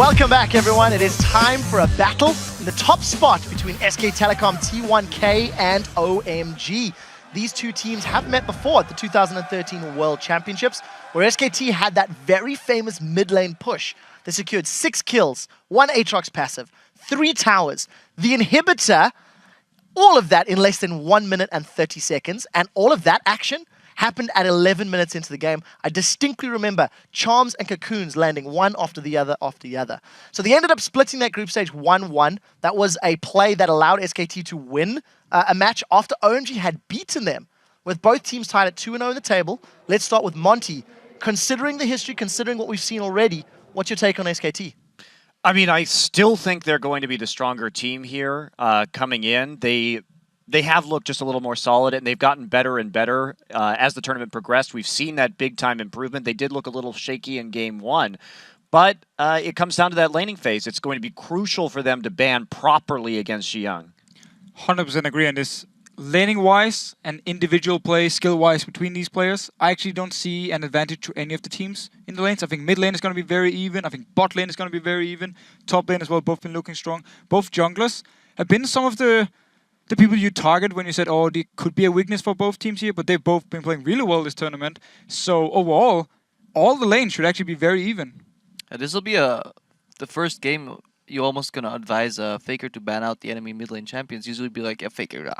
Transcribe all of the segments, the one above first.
Welcome back, everyone. It is time for a battle in the top spot between SK Telecom T1K and OMG. These two teams have met before at the 2013 World Championships, where SKT had that very famous mid lane push. They secured 6 kills, 1 Aatrox passive, 3 towers, the inhibitor, all of that in less than 1 minute and 30 seconds, and all of that action happened at 11 minutes into the game. I distinctly remember Charms and Cocoons landing one after the other after the other. So they ended up splitting that group stage 1-1. That was a play that allowed SKT to win a match after OMG had beaten them, with both teams tied at 2-0 in the table. Let's start with Monty. Considering the history, considering what we've seen already, what's your take on SKT? I mean, I still think they're going to be the stronger team here coming in. They have looked just a little more solid, and they've gotten better and better as the tournament progressed. We've seen that big-time improvement. They did look a little shaky in Game 1, but it comes down to that laning phase. It's going to be crucial for them to ban properly against Xiang. 100% agree on this. Laning-wise and individual play, skill-wise between these players, I actually don't see an advantage to any of the teams in the lanes. I think mid lane is going to be very even. I think bot lane is going to be very even. Top lane as well, both been looking strong. Both junglers have been some of the people you target when you said, oh, there could be a weakness for both teams here, but they've both been playing really well this tournament. So overall, all the lanes should actually be very even. This will be the first game you're almost going to advise Faker to ban out the enemy mid lane champions. Usually be like, yeah, Faker,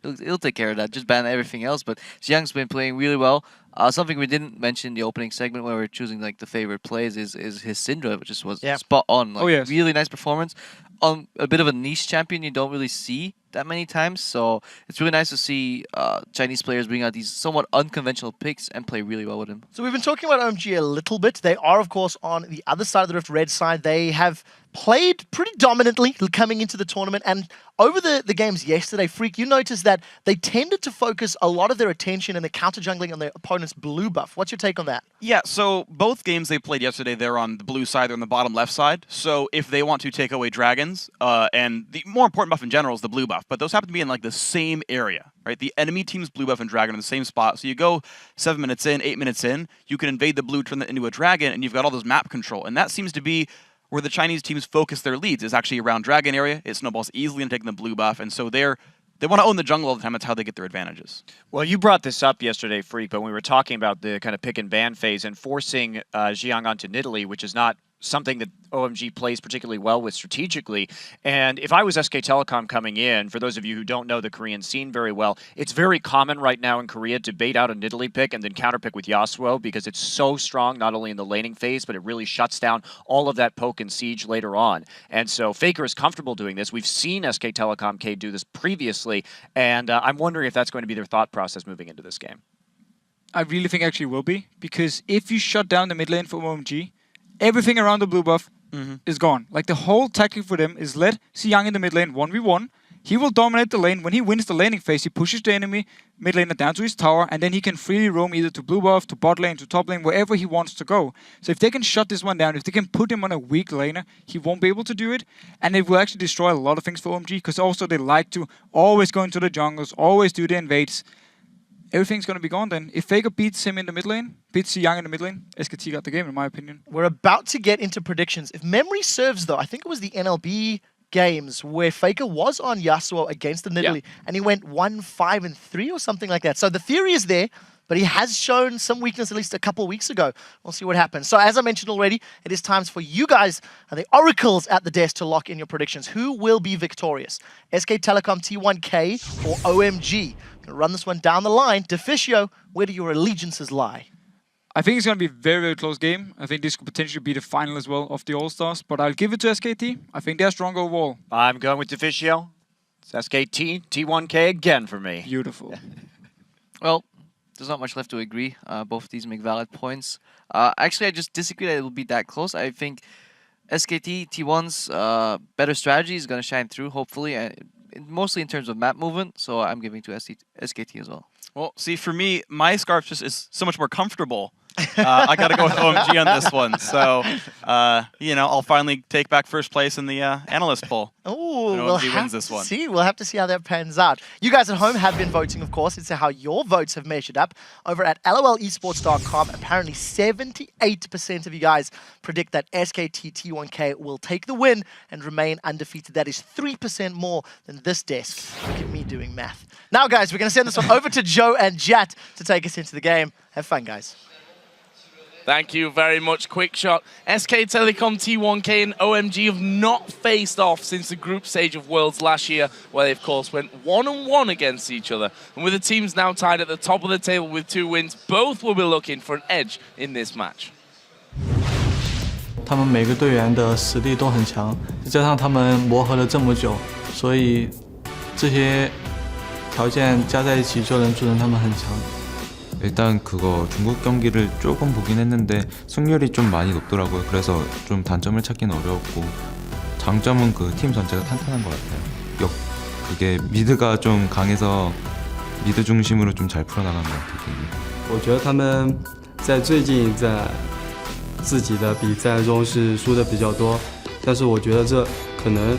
he'll take care of that. Just ban everything else. But Xiang's been playing really well. Something we didn't mention in the opening segment when we were choosing like the favorite plays is his Syndra, which was spot on. Like, really nice performance. On a bit of a niche champion you don't really see that many times, so it's really nice to see Chinese players bring out these somewhat unconventional picks and play really well with him. So we've been talking about OMG a little bit. They are, of course, on the other side of the Rift, red side. They have played pretty dominantly coming into the tournament, and over the games yesterday, Freak, you noticed that they tended to focus a lot of their attention and the counter jungling on their opponent's blue buff. What's your take on that? Yeah, so both games they played yesterday, they're on the blue side, they're on the bottom left side. So if they want to take away dragons, and the more important buff in general is the blue buff, but those happen to be in like the same area, right? The enemy team's blue buff and dragon are in the same spot. So you go 7 minutes in, 8 minutes in, you can invade the blue, turn that into a dragon, and you've got all those map control. And that seems to be where the Chinese teams focus their leads, is actually around dragon area. It snowballs easily into taking the blue buff, and so they want to own the jungle all the time. That's how they get their advantages. Well, you brought this up yesterday, Freak, but we were talking about the kind of pick and ban phase and forcing Xiang onto Nidalee, which is not something that OMG plays particularly well with strategically. And if I was SK Telecom coming in, for those of you who don't know the Korean scene very well, it's very common right now in Korea to bait out a Nidalee pick and then counterpick with Yasuo because it's so strong, not only in the laning phase, but it really shuts down all of that poke and siege later on. And so Faker is comfortable doing this. We've seen SK Telecom K do this previously, and I'm wondering if that's going to be their thought process moving into this game. I really think actually will be, because if you shut down the mid lane for OMG, everything around the blue buff is gone. Like, the whole tactic for them is let Xiang in the mid lane 1v1. He will dominate the lane. When he wins the laning phase, he pushes the enemy mid laner down to his tower, and then he can freely roam either to blue buff, to bot lane, to top lane, wherever he wants to go. So if they can shut this one down, if they can put him on a weak laner, he won't be able to do it. And it will actually destroy a lot of things for OMG, because also they like to always go into the jungles, always do the invades. Everything's going to be gone then. If Faker beats him in the mid lane, beats Xiang in the mid lane, SKT got the game, in my opinion. We're about to get into predictions. If memory serves, though, I think it was the NLB games where Faker was on Yasuo against the Nidalee, and he went 1-5-3 or something like that. So the theory is there, but he has shown some weakness at least a couple of weeks ago. We'll see what happens. So as I mentioned already, it is time for you guys, the oracles at the desk, to lock in your predictions. Who will be victorious? SK Telecom T1K or OMG? Gonna run this one down the line. Deficio, where do your allegiances lie? I think it's going to be a very, very close game. I think this could potentially be the final as well of the All-Stars, but I'll give it to SKT. I think they're strong overall. I'm going with Deficio. It's SKT, T1K again for me. Beautiful. Well, there's not much left to agree. Both of these make valid points. Actually, I just disagree that it will be that close. I think SKT T1's better strategy is going to shine through, hopefully, mostly in terms of map movement, so I'm giving to SKT as well. Well, see, for me, my Scarf just is so much more comfortable I got to go with OMG on this one. So, I'll finally take back first place in the analyst poll. Oh, And we'll OMG have wins to this one. see. We'll have to see how that pans out. You guys at home have been voting, of course, into how your votes have measured up. Over at lolesports.com, apparently 78% of you guys predict that SKT T1K will take the win and remain undefeated. That is 3% more than this desk. Look at me doing math. Now, guys, we're going to send this one over to Joe and Jat to take us into the game. Have fun, guys. Thank you very much. Quick shot. SK Telecom, T1K and OMG have not faced off since the group stage of Worlds last year, where they, of course, went 1-1 against each other. And with the teams now tied at the top of the table with 2 wins, both will be looking for an edge in this match. 他们每个队员的实力都很强，再加上他们磨合了这么久，所以这些条件加在一起就能促成他们很强。 일단 그거 중국 경기를 조금 보긴 했는데 승률이 좀 많이 높더라고요. 그래서 좀 단점을 찾기는 어려웠고 장점은 그 팀 전체가 탄탄한 것 같아요. 그게 미드가 좀 강해서 미드 중심으로 좀 잘 풀어나가는 것 같아요. 我觉得他们在最近在自己的比赛中是输的比较多，但是我觉得这可能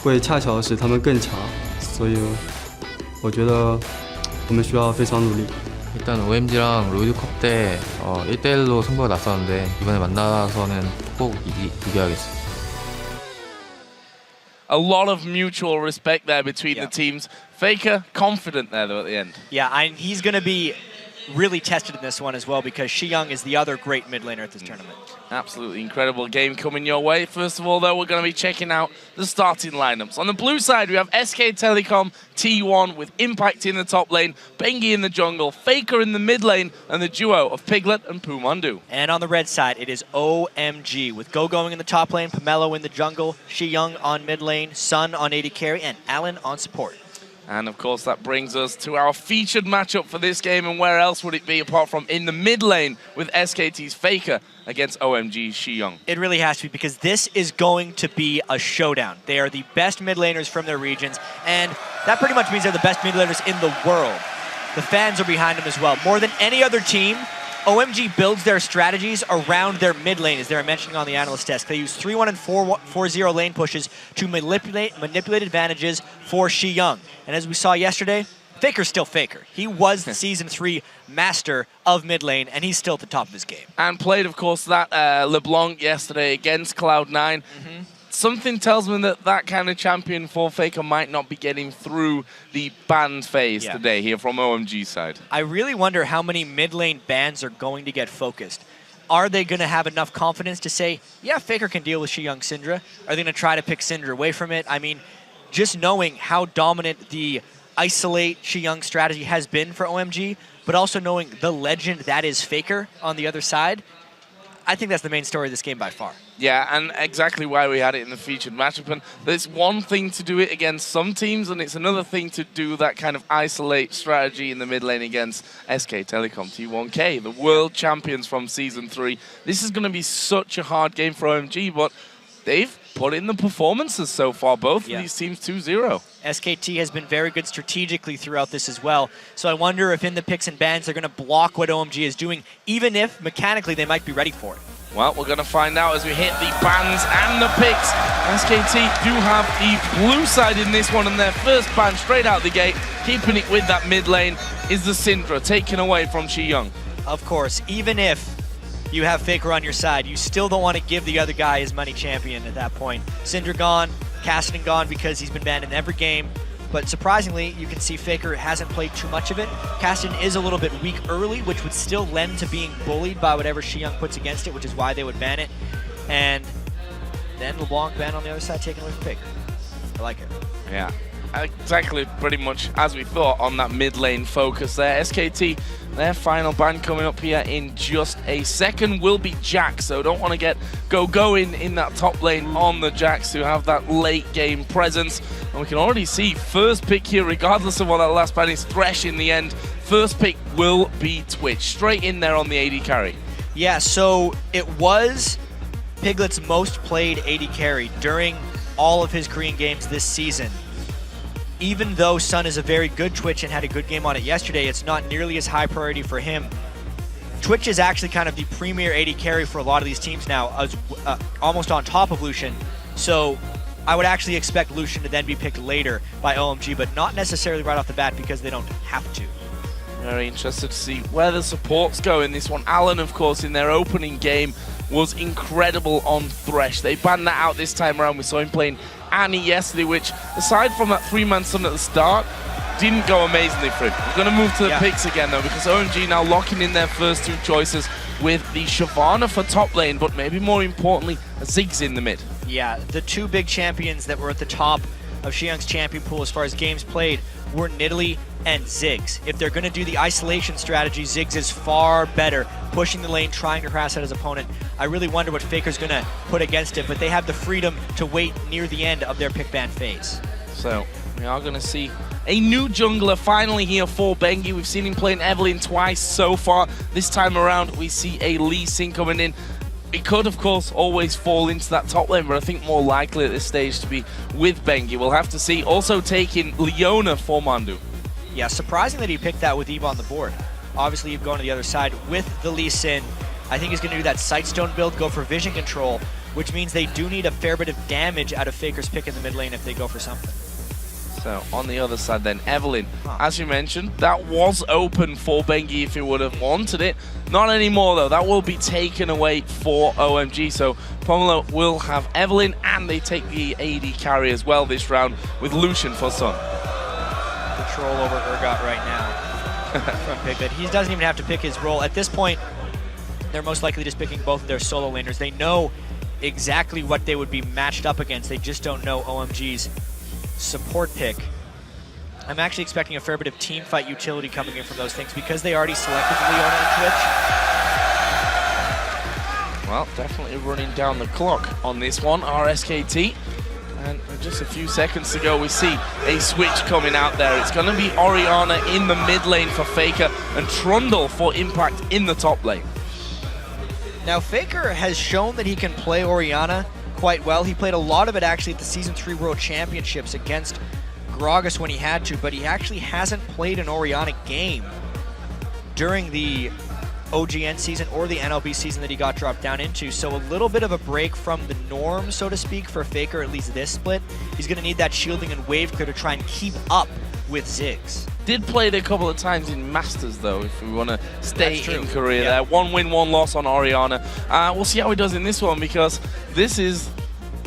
会恰巧使他们更强，所以我觉得我们需要非常努力。 일단 OMG랑 롤드컵 때 1대1로 승부가 났었는데 이번에 만나서는 꼭 이겨야겠어요. A lot of mutual respect there between the teams. Faker confident there though at the end. Yeah, and he's going to be really tested in this one as well because Shi-Young is the other great mid laner at this tournament. Absolutely incredible game coming your way. First of all, though, we're going to be checking out the starting lineups. On the blue side, we have SK Telecom T1 with Impact in the top lane, Bengi in the jungle, Faker in the mid lane, and the duo of Piglet and Pumandu. And on the red side, it is OMG with Go going in the top lane, Pomelo in the jungle, Shi-Young on mid lane, Sun on AD carry, and Alan on support. And of course, that brings us to our featured matchup for this game. And where else would it be apart from in the mid lane with SKT's Faker against OMG's Shi-Young? It really has to be because this is going to be a showdown. They are the best mid laners from their regions, and that pretty much means they're the best mid laners in the world. The fans are behind them as well. More than any other team, OMG builds their strategies around their mid lane, as they were mentioning on the analyst desk. They use 3-1 and 4-0 lane pushes to manipulate advantages for Shi-Young. And as we saw yesterday, Faker's still Faker. He was the Season 3 master of mid lane, and he's still at the top of his game. And played, of course, that LeBlanc yesterday against Cloud9. Something tells me that that kind of champion for Faker might not be getting through the banned phase today here from OMG side. I really wonder how many mid lane bans are going to get focused. Are they going to have enough confidence to say, yeah, Faker can deal with Shi-Young Syndra? Are they going to try to pick Syndra away from it? I mean, just knowing how dominant the isolate Shi-Young strategy has been for OMG, but also knowing the legend that is Faker on the other side, I think that's the main story of this game by far. Yeah, and exactly why we had it in the featured matchup. And there's one thing to do it against some teams, and it's another thing to do that kind of isolate strategy in the mid lane against SK Telecom T1K, the world champions from Season 3. This is going to be such a hard game for OMG, but they've put in the performances so far, both of these teams 2-0. SKT has been very good strategically throughout this as well. So I wonder if in the picks and bans they're going to block what OMG is doing, even if mechanically they might be ready for it. Well, we're going to find out as we hit the bans and the picks. SKT do have the blue side in this one, and their first ban straight out the gate, keeping it with that mid lane, is the Syndra, taken away from Shi-Young. Of course, even if you have Faker on your side, you still don't want to give the other guy his money champion at that point. Syndra gone, Cassidy gone because he's been banned in every game. But surprisingly, you can see Faker hasn't played too much of it. Cassidy is a little bit weak early, which would still lend to being bullied by whatever Shi-Young puts against it, which is why they would ban it. And then LeBlanc ban on the other side, taken away from Faker. I like it. Yeah, exactly, pretty much as we thought on that mid lane focus there. SKT, their final ban coming up here in just a second will be Jax, so don't want to get going in that top lane on the Jax who have that late game presence. And we can already see first pick here, regardless of what that last ban is, Thresh in the end. First pick will be Twitch, straight in there on the AD carry. Yeah, so it was Piglet's most played AD carry during all of his Korean games this season. Even though Sun is a very good Twitch and had a good game on it yesterday, it's not nearly as high priority for him Twitch is actually kind of the premier AD carry for a lot of these teams now, as, almost on top of Lucian. So I would actually expect Lucian to then be picked later by OMG, but not necessarily right off the bat because they don't have to. Very interested to see where the supports go in this one. Alan, of course, in their opening game was incredible on Thresh. They banned that out this time around. We saw him playing Annie yesterday, which, aside from that 3-man stun at the start, didn't go amazingly for him. We're going to move to the picks again, though, because OMG now locking in their first 2 choices with the Shyvana for top lane, but maybe more importantly, Ziggs in the mid. Yeah, the 2 big champions that were at the top of Xiang's champion pool as far as games played were Nidalee and Ziggs. If they're going to do the isolation strategy, Ziggs is far better, pushing the lane, trying to harass out his opponent. I really wonder what Faker's going to put against it, but they have the freedom to wait near the end of their pick ban phase. So we are going to see a new jungler finally here for Bengi. We've seen him playing Evelynn twice so far. This time around, we see a Lee Sin coming in. It could, of course, always fall into that top lane, but I think more likely at this stage to be with Bengi. We'll have to see. Also taking Leona for Mandu. Yeah, surprising that he picked that with Eve on the board. Obviously, you've gone to the other side with the Lee Sin. I think he's going to do that Sightstone build, go for vision control, which means they do need a fair bit of damage out of Faker's pick in the mid lane if they go for something. So on the other side then, Evelynn, as you mentioned, that was open for Bengi if he would have wanted it. Not anymore though, that will be taken away for OMG. So Pomelo will have Evelynn, and they take the AD carry as well this round with Lucian for Sun. Control over Urgot right now from Piglet. He doesn't even have to pick his role. At this point, they're most likely just picking both of their solo laners. They know exactly what they would be matched up against. They just don't know OMG's support pick. I'm actually expecting a fair bit of team fight utility coming in from those things because they already selected Leona and Twitch. Well, definitely running down the clock on this one, our SKT. And just a few seconds to go, we see a switch coming out there. It's going to be Orianna in the mid lane for Faker and Trundle for Impact in the top lane. Now, Faker has shown that he can play Orianna quite well. He played a lot of it actually at the Season 3 World Championships against Gragas when he had to, but he actually hasn't played an Orianna game during the OGN season or the NLB season that he got dropped down into. So a little bit of a break from the norm, so to speak, for Faker, at least this split. He's going to need that shielding and wave clear to try and keep up with Ziggs. Did play it a couple of times in Masters, though, if we want to stay in Korea Yeah. there. 1 win, 1 loss on Orianna. We'll see how he does in this one, because this is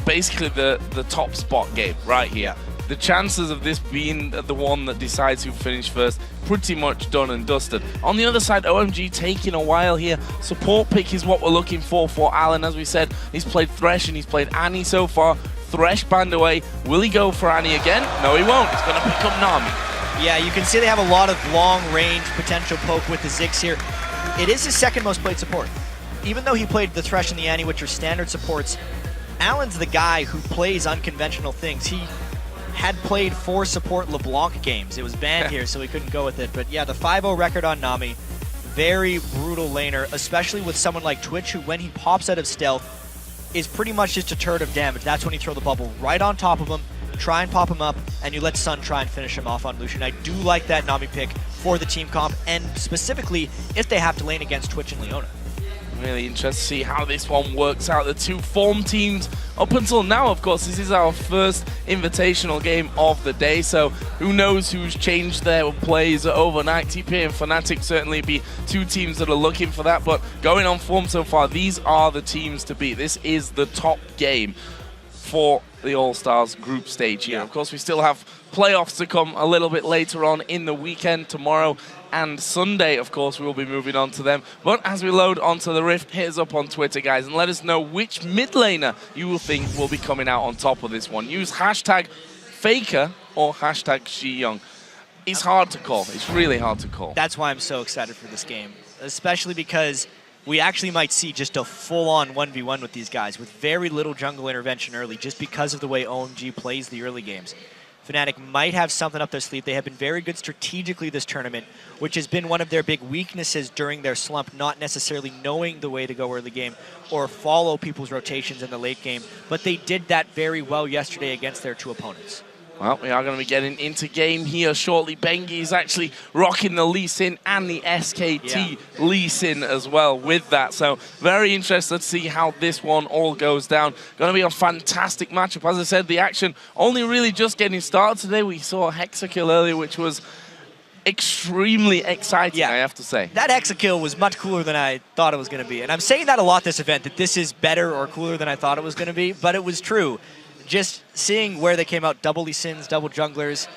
basically the top spot game right here. The chances of this being the one that decides who finished first, pretty much done and dusted. On the other side, OMG taking a while here. Support pick is what we're looking for Alan. As we said, he's played Thresh and he's played Annie so far. Thresh banned away. Will he go for Annie again? No, he won't. He's going to pick up Nami. Yeah, you can see they have a lot of long-range potential poke with the Ziggs here. It is his second most played support. Even though he played the Thresh and the Annie, which are standard supports, Alan's the guy who plays unconventional things. He had played 4 support LeBlanc games. It was banned here, so he couldn't go with it. But yeah, the 5-0 record on Nami, very brutal laner, especially with someone like Twitch, who when he pops out of stealth is pretty much just a turret of damage. That's when you throw the bubble right on top of him, try and pop him up, and you let Sun try and finish him off on Lucian. I do like that Nami pick for the team comp, and specifically if they have to lane against Twitch and Leona. Really interested to see how this one works out. The 2 form teams up until now, of course, this is our first invitational game of the day, so who knows who's changed their plays overnight. TP and Fnatic certainly be 2 teams that are looking for that, but going on form so far, these are the teams to beat. This is the top game for the All-Stars group stage here. Of course, we still have playoffs to come a little bit later on in the weekend. Tomorrow and Sunday, of course, we will be moving on to them. But as we load onto the Rift, hit us up on Twitter, guys, and let us know which mid laner you will think will be coming out on top of this one. Use hashtag Faker or hashtag Xiyoung. It's hard to call. It's really hard to call. That's why I'm so excited for this game, especially because we actually might see just a full-on 1v1 with these guys with very little jungle intervention early, just because of the way OMG plays the early games. Fnatic might have something up their sleeve. They have been very good strategically this tournament, which has been one of their big weaknesses during their slump, not necessarily knowing the way to go early game or follow people's rotations in the late game, but they did that very well yesterday against their 2 opponents. Well, we are going to be getting into game here shortly. Bengi is actually rocking the Lee Sin and the SKT Lee Sin as well with that. So very interested to see how this one all goes down. Going to be a fantastic matchup. As I said, the action only really just getting started today. We saw Hexakill earlier, which was extremely exciting, I have to say. That Hexakill was much cooler than I thought it was going to be. And I'm saying that a lot this event, that this is better or cooler than I thought it was going to be, but it was true. Just seeing where they came out, double Lee Sins, double junglers.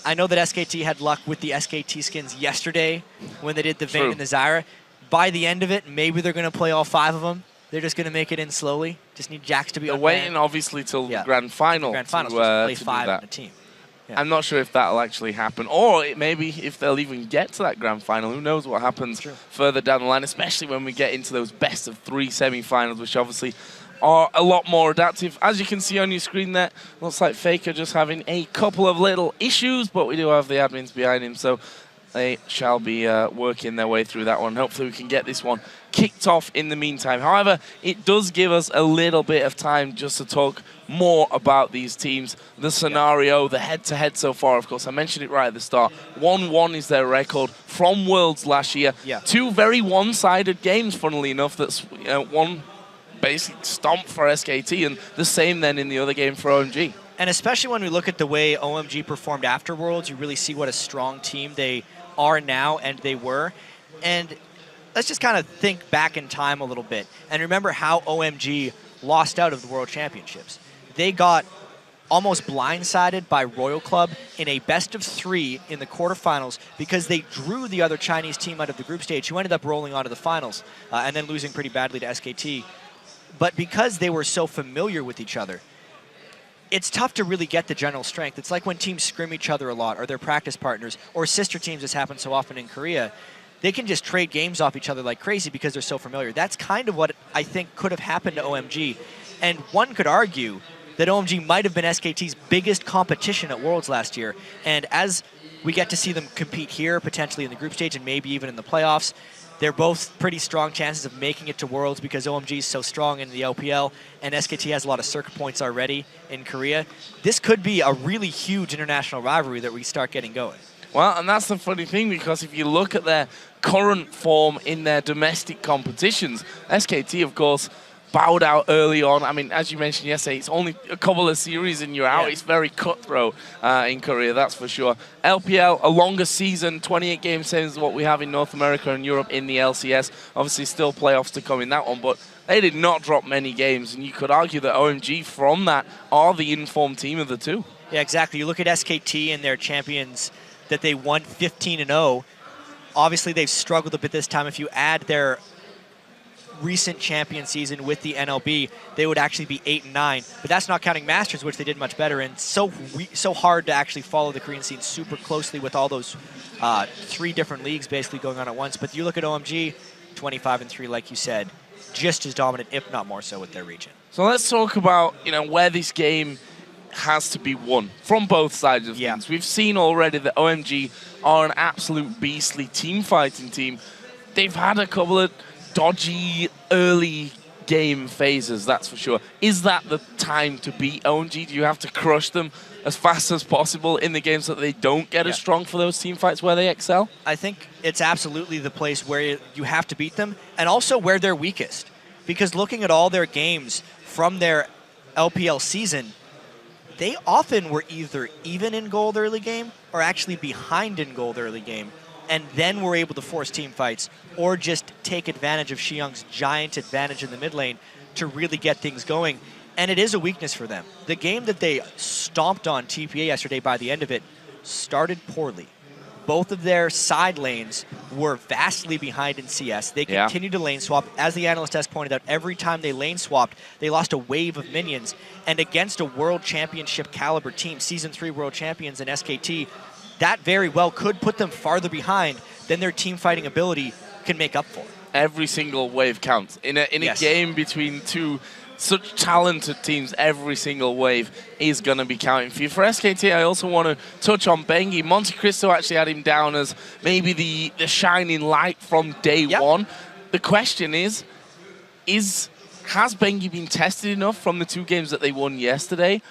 I know that SKT had luck with the SKT skins yesterday when they did the Vayne and the Zyra. By the end of it, maybe they're going to play all 5 of them. They're just going to make it in slowly. Just need Jax to be They're waiting, obviously, till the grand final Grand Finals to play do 5 that. in a team. I'm not sure if that'll actually happen, or maybe if they'll even get to that grand final. Who knows what happens further down the line, especially when we get into those best of 3 semi-finals, which obviously are a lot more adaptive. As you can see on your screen there, looks like Faker just having a couple of little issues, but we do have the admins behind him, so they shall be working their way through that one. Hopefully we can get this one kicked off in the meantime. However, it does give us a little bit of time just to talk more about these teams, the scenario, the head-to-head so far. Of course, I mentioned it right at the start. 1-1 is their record from Worlds last year. 2 very one-sided games, funnily enough. That's one basic stomp for SKT, and the same then in the other game for OMG. And especially when we look at the way OMG performed after Worlds, you really see what a strong team they are now and they were. And let's just kind of think back in time a little bit and remember how OMG lost out of the World Championships. They got almost blindsided by Royal Club in a best of 3 in the quarterfinals because they drew the other Chinese team out of the group stage, who ended up rolling on to the finals and then losing pretty badly to SKT. But because they were so familiar with each other, it's tough to really get the general strength. It's like when teams scrim each other a lot, or their practice partners, or sister teams, as happens so often in Korea. They can just trade games off each other like crazy because they're so familiar. That's kind of what I think could have happened to OMG. And one could argue that OMG might have been SKT's biggest competition at Worlds last year. And as we get to see them compete here, potentially in the group stage and maybe even in the playoffs, they're both pretty strong chances of making it to Worlds because OMG is so strong in the LPL and SKT has a lot of circuit points already in Korea. This could be a really huge international rivalry that we start getting going. Well, and that's the funny thing, because if you look at their current form in their domestic competitions, SKT, of course, bowed out early on. I mean, as you mentioned yesterday, it's only a couple of series and you're out. It's very cutthroat in Korea, that's for sure. LPL, a longer season, 28 games, same as what we have in North America and Europe in the LCS. Obviously, still playoffs to come in that one, but they did not drop many games, and you could argue that OMG from that are the informed team of the two. Yeah, exactly. You look at SKT and their champions that they won 15-0. Obviously, they've struggled a bit this time. If you add their recent champion season with the NLB, they would actually be 8-9. But that's not counting Masters, which they did much better in. So hard to actually follow the Korean scene super closely with all those 3 different leagues basically going on at once. But you look at OMG, 25-3, like you said, just as dominant, if not more so, with their region. So let's talk about where this game has to be won from both sides of things. We've seen already that OMG are an absolute beastly team fighting team. They've had a couple of dodgy early game phases, that's for sure. Is that the time to beat OMG? Do you have to crush them as fast as possible in the games so that they don't get as strong for those team fights where they excel? I think it's absolutely the place where you have to beat them, and also where they're weakest. Because looking at all their games from their LPL season, they often were either even in gold early game or actually behind in gold early game, and then were able to force team fights or just take advantage of Xiang's giant advantage in the mid lane to really get things going. And it is a weakness for them. The game that they stomped on TPA yesterday, by the end of it, started poorly. Both of their side lanes were vastly behind in CS. They continued to lane swap. As the analyst has pointed out, every time they lane swapped, they lost a wave of minions. And against a World Championship caliber team, Season 3 World Champions in SKT, that very well could put them farther behind than their team fighting ability can make up for. Every single wave counts. In a game between two such talented teams, every single wave is going to be counting for you. For SKT, I also want to touch on Bengi. Monte Cristo actually had him down as maybe the shining light from day one. The question is has Bengi been tested enough from the 2 games that they won yesterday?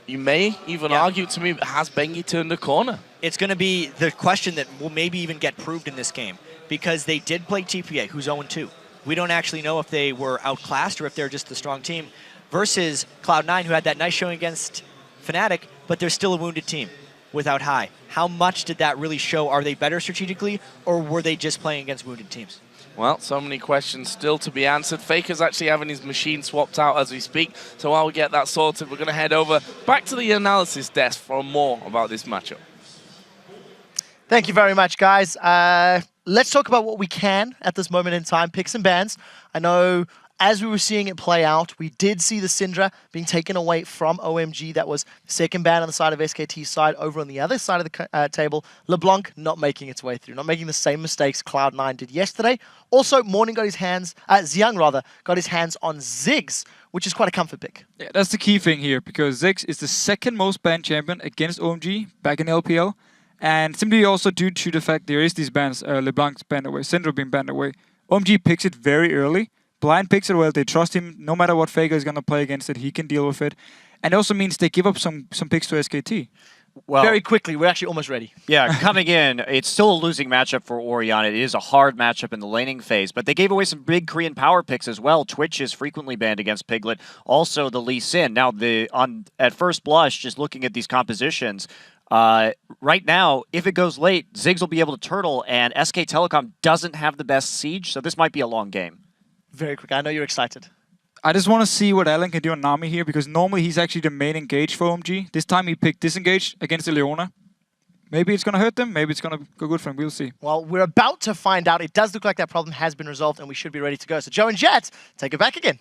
you may even argue to me, has Bengi turned a corner? It's going to be the question that will maybe even get proved in this game, because they did play TPA, who's 0-2. We don't actually know if they were outclassed or if they're just the strong team, versus Cloud9, who had that nice showing against Fnatic, but they're still a wounded team without High. How much did that really show? Are they better strategically, or were they just playing against wounded teams? Well, so many questions still to be answered. Faker's actually having his machine swapped out as we speak, so while we get that sorted, we're going to head over back to the analysis desk for more about this matchup. Thank you very much, guys. Let's talk about what we can at this moment in time. Picks and bans. I know as we were seeing it play out, we did see the Syndra being taken away from OMG. That was the second ban on the side of SKT's side. Over on the other side of the table, LeBlanc not making its way through, not making the same mistakes Cloud9 did yesterday. Also, Morning got his hands, Xiang rather, got his hands on Ziggs, which is quite a comfort pick. Yeah, that's the key thing here, because Ziggs is the second most banned champion against OMG back in LPL. And simply also due to the fact there is these bans, LeBlanc's banned away, Syndra being banned away. OMG picks it very early. Blind picks it well. They trust him. No matter what Faker is going to play against it, he can deal with it. And it also means they give up some picks to SKT. Well, very quickly, we're actually almost ready. Yeah, coming in, it's still a losing matchup for Orion. It is a hard matchup in the laning phase, but they gave away some big Korean power picks as well. Twitch is frequently banned against Piglet. Also, the Lee Sin. Now, at first blush, just looking at these compositions, right now, if it goes late, Ziggs will be able to turtle, and SK Telecom doesn't have the best siege, so this might be a long game. Very quick. I know you're excited. I just want to see what Alan can do on Nami here, because normally he's actually the main engage for OMG. This time he picked disengage against the Leona. Maybe it's going to hurt them, maybe it's going to go good for him. We'll see. Well, we're about to find out. It does look like that problem has been resolved, and we should be ready to go. So Joe and Jet, take it back again.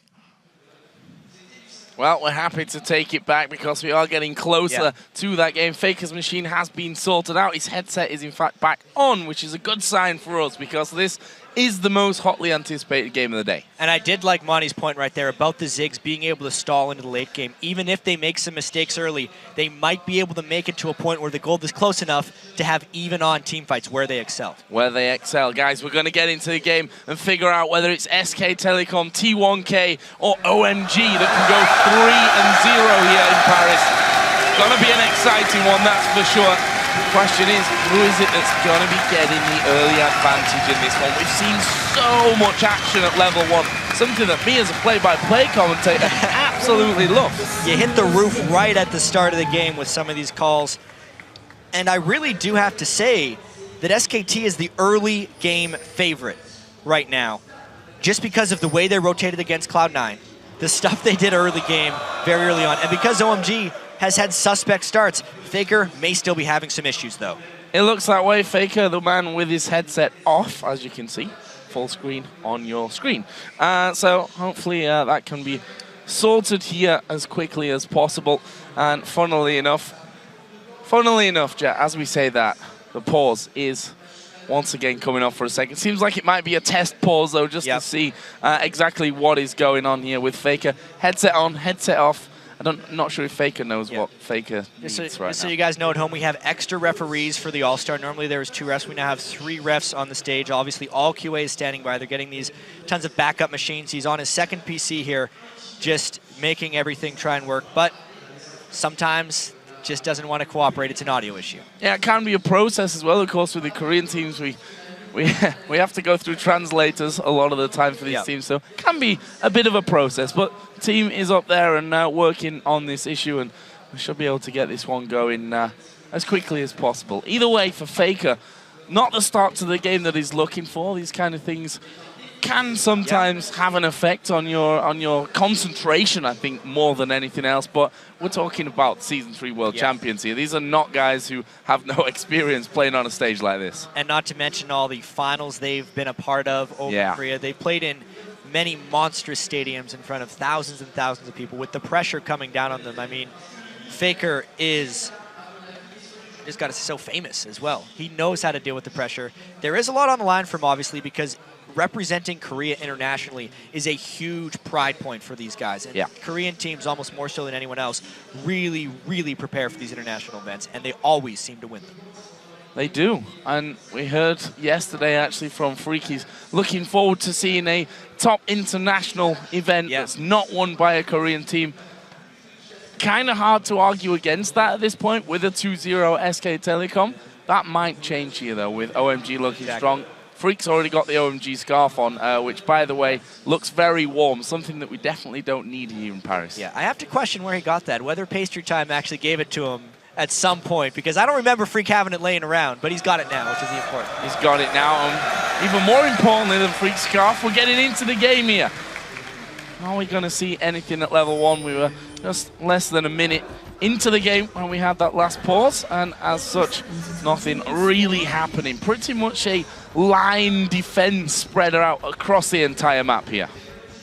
Well, we're happy to take it back because we are getting closer to that game. Faker's machine has been sorted out. His headset is in fact back on, which is a good sign for us because this is the most hotly anticipated game of the day. And I did like Monty's point right there about the Ziggs being able to stall into the late game. Even if they make some mistakes early, they might be able to make it to a point where the gold is close enough to have even-on teamfights where they excel. Where they excel. Guys, we're going to get into the game and figure out whether it's SK Telecom, T1K, or OMG that can go 3-0 here in Paris. Gonna be an exciting one, that's for sure. The question is, who is it that's going to be getting the early advantage in this one? We've seen so much action at level 1, something that me as a play-by-play commentator absolutely love. You hit the roof right at the start of the game with some of these calls. And I really do have to say that SKT is the early game favorite right now, just because of the way they rotated against Cloud9, the stuff they did early game, very early on, and because OMG has had suspect starts. Faker may still be having some issues, though. It looks that way. Faker, the man with his headset off, as you can see. Full screen on your screen. So hopefully that can be sorted here as quickly as possible. And funnily enough, Jet, as we say that, the pause is once again coming off for a second. Seems like it might be a test pause, though, just to see exactly what is going on here with Faker. Headset on, headset off. I'm not sure if Faker knows what Faker needs right now. So you guys know at home, we have extra referees for the All-Star. Normally there was 2 refs. We now have 3 refs on the stage. Obviously, all QA is standing by. They're getting these tons of backup machines. He's on his second PC here, just making everything try and work. But sometimes just doesn't want to cooperate. It's an audio issue. Yeah, it can be a process as well. Of course, with the Korean teams, we have to go through translators a lot of the time for these teams, so it can be a bit of a process. But the team is up there and now working on this issue, and we should be able to get this one going as quickly as possible. Either way, for Faker, not the start to the game that he's looking for. These kind of things can sometimes have an effect on your concentration, I think, more than anything else. But we're talking about Season 3 World Champions here. These are not guys who have no experience playing on a stage like this. And not to mention all the finals they've been a part of over Korea. They've played in many monstrous stadiums in front of thousands and thousands of people with the pressure coming down on them. I mean, Faker is just got to say so famous as well. He knows how to deal with the pressure. There is a lot on the line for him, obviously, because representing Korea internationally is a huge pride point for these guys. And Korean teams, almost more so than anyone else, really, really prepare for these international events, and they always seem to win them. They do. And we heard yesterday, actually, from Freakies, looking forward to seeing a top international event that's not won by a Korean team. kind of hard to argue against that at this point with a 2-0 SK Telecom. That might change here, though, with OMG looking strong. Freak's already got the OMG scarf on, which, by the way, looks very warm, something that we definitely don't need here in Paris. Yeah, I have to question where he got that, whether Pastry Time actually gave it to him at some point, because I don't remember Freak having it laying around, but he's got it now, which is the important. He's got it now. Even more importantly than Freak's scarf, we're getting into the game here. Are we going to see anything at level 1? We were just less than a minute into the game when we had that last pause, and as such, nothing really happening. Pretty much a line defense spread out across the entire map here.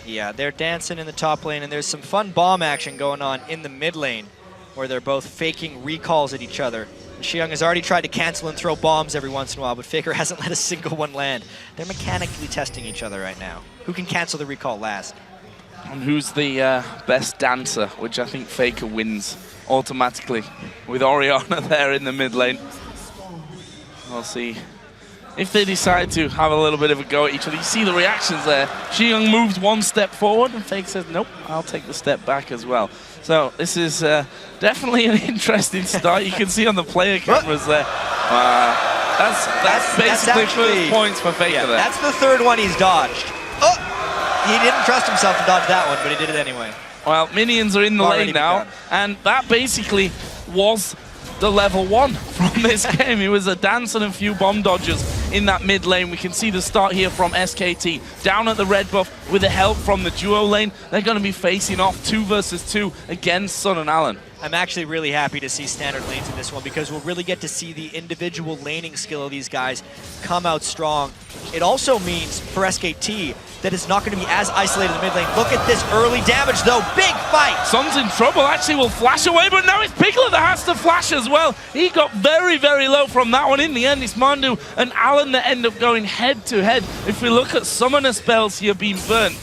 Yeah, they're dancing in the top lane, and there's some fun bomb action going on in the mid lane, where they're both faking recalls at each other. And Xiang has already tried to cancel and throw bombs every once in a while, but Faker hasn't let a single one land. They're mechanically testing each other right now. Who can cancel the recall last? And who's the best dancer, which I think Faker wins automatically with Orianna there in the mid lane. We'll see if they decide to have a little bit of a go at each other. You see the reactions there. Xiang moves one step forward and Faker says, nope, I'll take the step back as well. So this is definitely an interesting start. You can see on the player cameras there. That's basically first points for Faker there. That's the third one he's dodged. Oh! He didn't trust himself to dodge that one, but he did it anyway. Well, minions are in the lane now, and that basically was the level 1 from this game. It was a dance and a few bomb dodges in that mid lane. We can see the start here from SKT. Down at the red buff with the help from the duo lane. They're going to be facing off 2 versus 2 against Sun and Alan. I'm actually really happy to see standard lanes in this one because we'll really get to see the individual laning skill of these guys come out strong. It also means for SKT that it's not going to be as isolated in the mid lane. Look at this early damage though, big fight! Sun's in trouble, actually will flash away, but now it's Piglet that has to flash as well. He got very, very low from that one. In the end, it's Mandu and Alan that end up going head to head. If we look at summoner spells here being burnt,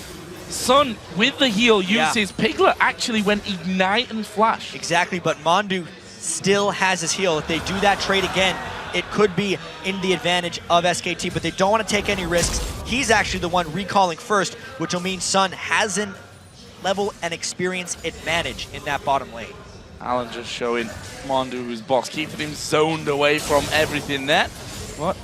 Sun, with the heal, uses Piglet actually went Ignite and Flash. Exactly, but Mandu still has his heal. If they do that trade again, it could be in the advantage of SKT, but they don't want to take any risks. He's actually the one recalling first, which will mean Sun has an level and experience advantage in that bottom lane. Alan just showing Mandu who's box, keeping him zoned away from everything there. But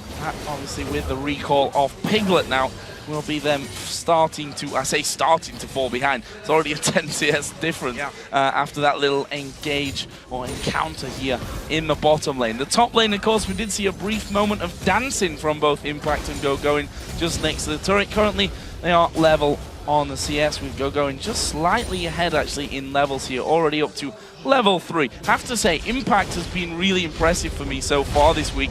obviously with the recall of Piglet now, will be them starting to, I say starting to fall behind. It's already a 10 CS difference after that little engage or encounter here in the bottom lane. The top lane, of course, we did see a brief moment of dancing from both Impact and Go going just next to the turret. Currently, they are level on the CS with Go going just slightly ahead actually in levels here, already up to level 3. Have to say, Impact has been really impressive for me so far this week.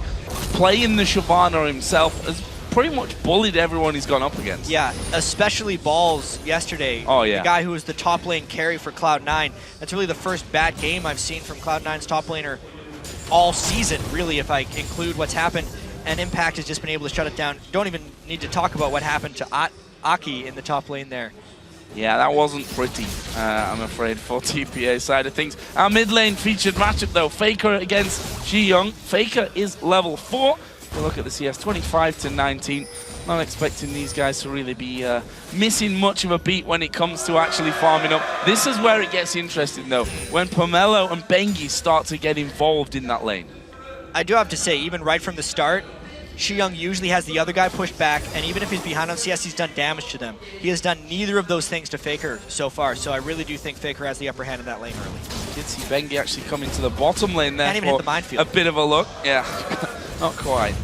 Playing the Shyvana himself has pretty much bullied everyone he's gone up against. Yeah, especially Balls yesterday. Oh, yeah. The guy who was the top lane carry for Cloud9. That's really the first bad game I've seen from Cloud9's top laner all season, really, if I include what's happened. And Impact has just been able to shut it down. Don't even need to talk about what happened to Aki in the top lane there. Yeah, that wasn't pretty, I'm afraid, for TPA side of things. Our mid lane featured matchup, though. Faker against Ji-Young. Faker is level 4. We look at the CS, 25 to 19. Not expecting these guys to really be missing much of a beat when it comes to actually farming up. This is where it gets interesting, though, when Pomelo and Bengi start to get involved in that lane. I do have to say, even right from the start, Shi-Young usually has the other guy pushed back, and even if he's behind on CS, he's done damage to them. He has done neither of those things to Faker so far, so I really do think Faker has the upper hand in that lane early. Did see Bengi actually come into the bottom lane there. Can't even hit the minefield. A bit of a look. Yeah, not quite.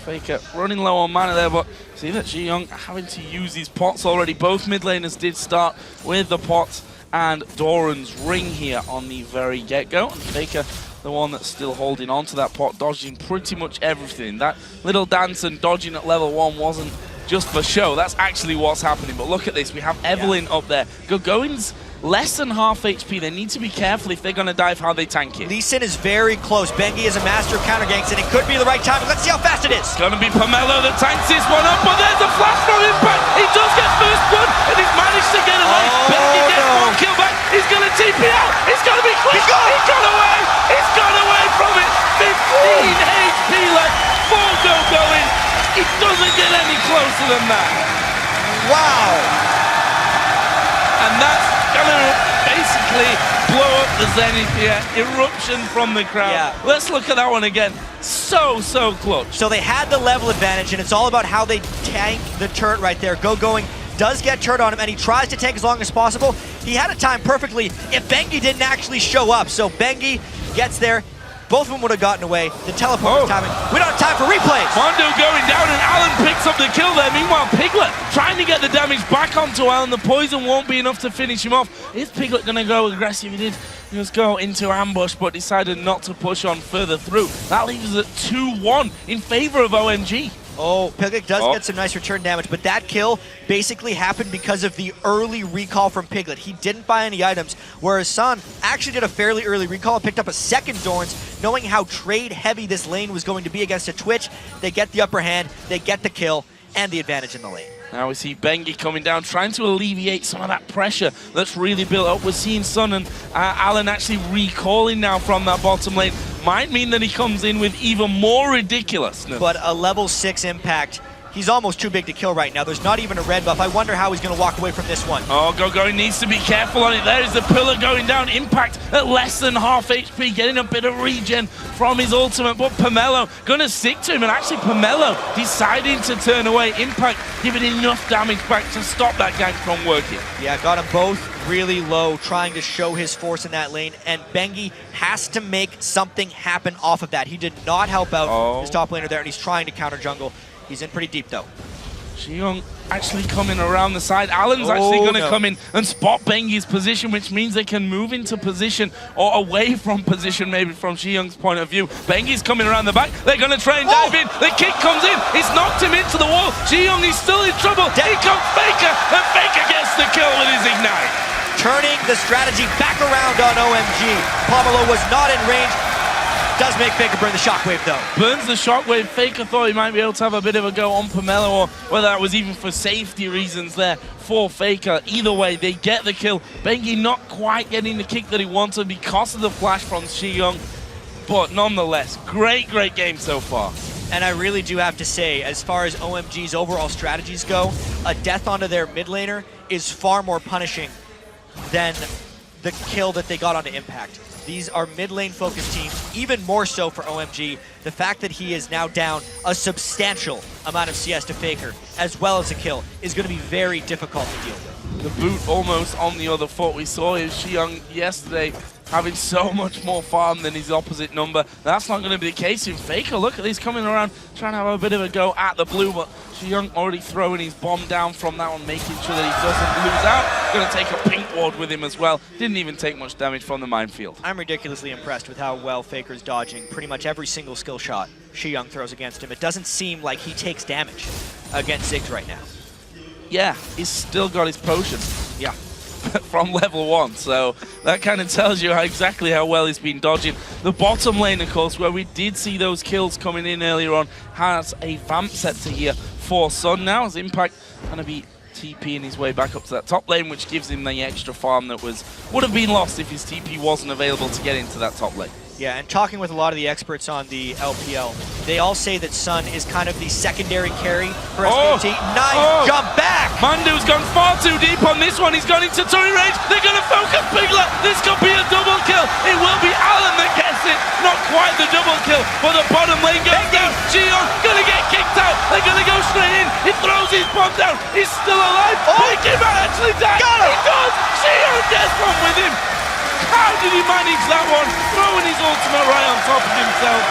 Faker running low on mana there, but see that Ji-Young having to use these pots already. Both mid laners did start with the pots and Doran's ring here on the very get-go. And Faker, the one that's still holding on to that pot, dodging pretty much everything. That little dance and dodging at level 1 wasn't just for show. That's actually what's happening. But look at this. We have Evelyn up there. Gogoin's less than half HP. They need to be careful if they're going to dive how they tank it. Lee Sin is very close. Bengi is a master of counter ganks, and it could be the right time. Let's see how fast it is. It's going to be Pomelo that tanks this one up, but there's a flash from Impact. He does get first blood, and he's managed to get away. Bengi gets one kill back. He's going to TP out. It's going to be quick. He's got away. He's got away from it. 15 HP left for Gogoin. It doesn't get any closer than that. Wow. And that's gonna basically blow up the Zenith here. Eruption from the crowd. Yeah. Let's look at that one again. So clutch. So they had the level advantage, and it's all about how they tank the turret right there. Going does get turret on him, and he tries to tank as long as possible. He had it timed perfectly if Bengi didn't actually show up. So Bengi gets there. Both of them would have gotten away. The teleport was timing. We don't have time for replays. Mondo going down, and Alan picks up the kill there. Meanwhile, Piglet trying to get the damage back onto Alan. The poison won't be enough to finish him off. Is Piglet going to go aggressive? He did just go into ambush, but decided not to push on further through. That leaves us at 2-1 in favor of OMG. Oh, Piglet does get some nice return damage, but that kill basically happened because of the early recall from Piglet. He didn't buy any items, whereas Sun actually did a fairly early recall and picked up a second Dorns, knowing how trade-heavy this lane was going to be against a Twitch. They get the upper hand, they get the kill, and the advantage in the lane. Now we see Bengi coming down, trying to alleviate some of that pressure that's really built up. We're seeing Sun and Alan actually recalling now from that bottom lane. Might mean that he comes in with even more ridiculousness. But a level 6 impact, he's almost too big to kill right now. There's not even a red buff. I wonder how he's going to walk away from this one. Oh, Gogo needs to be careful on it. There's the pillar going down. Impact at less than half HP, getting a bit of regen from his ultimate. But Pomelo going to stick to him. And actually, Pomelo deciding to turn away. Impact giving enough damage back to stop that gank from working. Yeah, got them both really low, trying to show his force in that lane. And Bengi has to make something happen off of that. He did not help out his top laner there, and he's trying to counter jungle. He's in pretty deep, though. Xiong actually coming around the side. Alan's actually going to come in and spot Bengi's position, which means they can move into position or away from position, maybe from Xiong's point of view. Bengi's coming around the back. They're going to try and dive in. The kick comes in. It's knocked him into the wall. Xiong is still in trouble. Here comes Faker, and Faker gets the kill with his ignite. Turning the strategy back around on OMG. Pomelo was not in range. Does make Faker burn the shockwave, though. Burns the shockwave. Faker thought he might be able to have a bit of a go on Pomelo, or whether that was even for safety reasons there for Faker. Either way, they get the kill. Bengi not quite getting the kick that he wanted because of the flash from Xiong. But nonetheless, great game so far. And I really do have to say, as far as OMG's overall strategies go, a death onto their mid laner is far more punishing than the kill that they got onto Impact. These are mid lane focused teams, even more so for OMG. The fact that he is now down a substantial amount of CS to Faker, as well as a kill, is going to be very difficult to deal with. The boot almost on the other foot. We saw his Xiong yesterday having so much more farm than his opposite number. That's not going to be the case in Faker. Look at this, coming around, trying to have a bit of a go at the blue, but Xiong already throwing his bomb down from that one, making sure that he doesn't lose out. Going to take a pink ward with him as well. Didn't even take much damage from the minefield. I'm ridiculously impressed with how well Faker's dodging pretty much every single skill shot Xiong throws against him. It doesn't seem like he takes damage against Ziggs right now. Yeah, he's still got his potion. Yeah. From level 1, so that kind of tells you exactly how well he's been dodging. The bottom lane, of course, where we did see those kills coming in earlier on, has a vamp set to here for Sun now, as Impact going to be TPing his way back up to that top lane, which gives him the extra farm that would have been lost if his TP wasn't available to get into that top lane. Yeah, and talking with a lot of the experts on the LPL, they all say that Sun is kind of the secondary carry for SKT. Nice jump back! Mandu's gone far too deep on this one. He's gone into turret range. They're going to focus Piglet. This could be a double kill. It will be Alan that gets it. Not quite the double kill, but the bottom lane goes down. Xiong going to get kicked out. They're going to go straight in. He throws his bomb down. He's still alive. He might actually die. He does. Xiong gets one with him. How did he manage that one? Throwing his ultimate right on top of himself.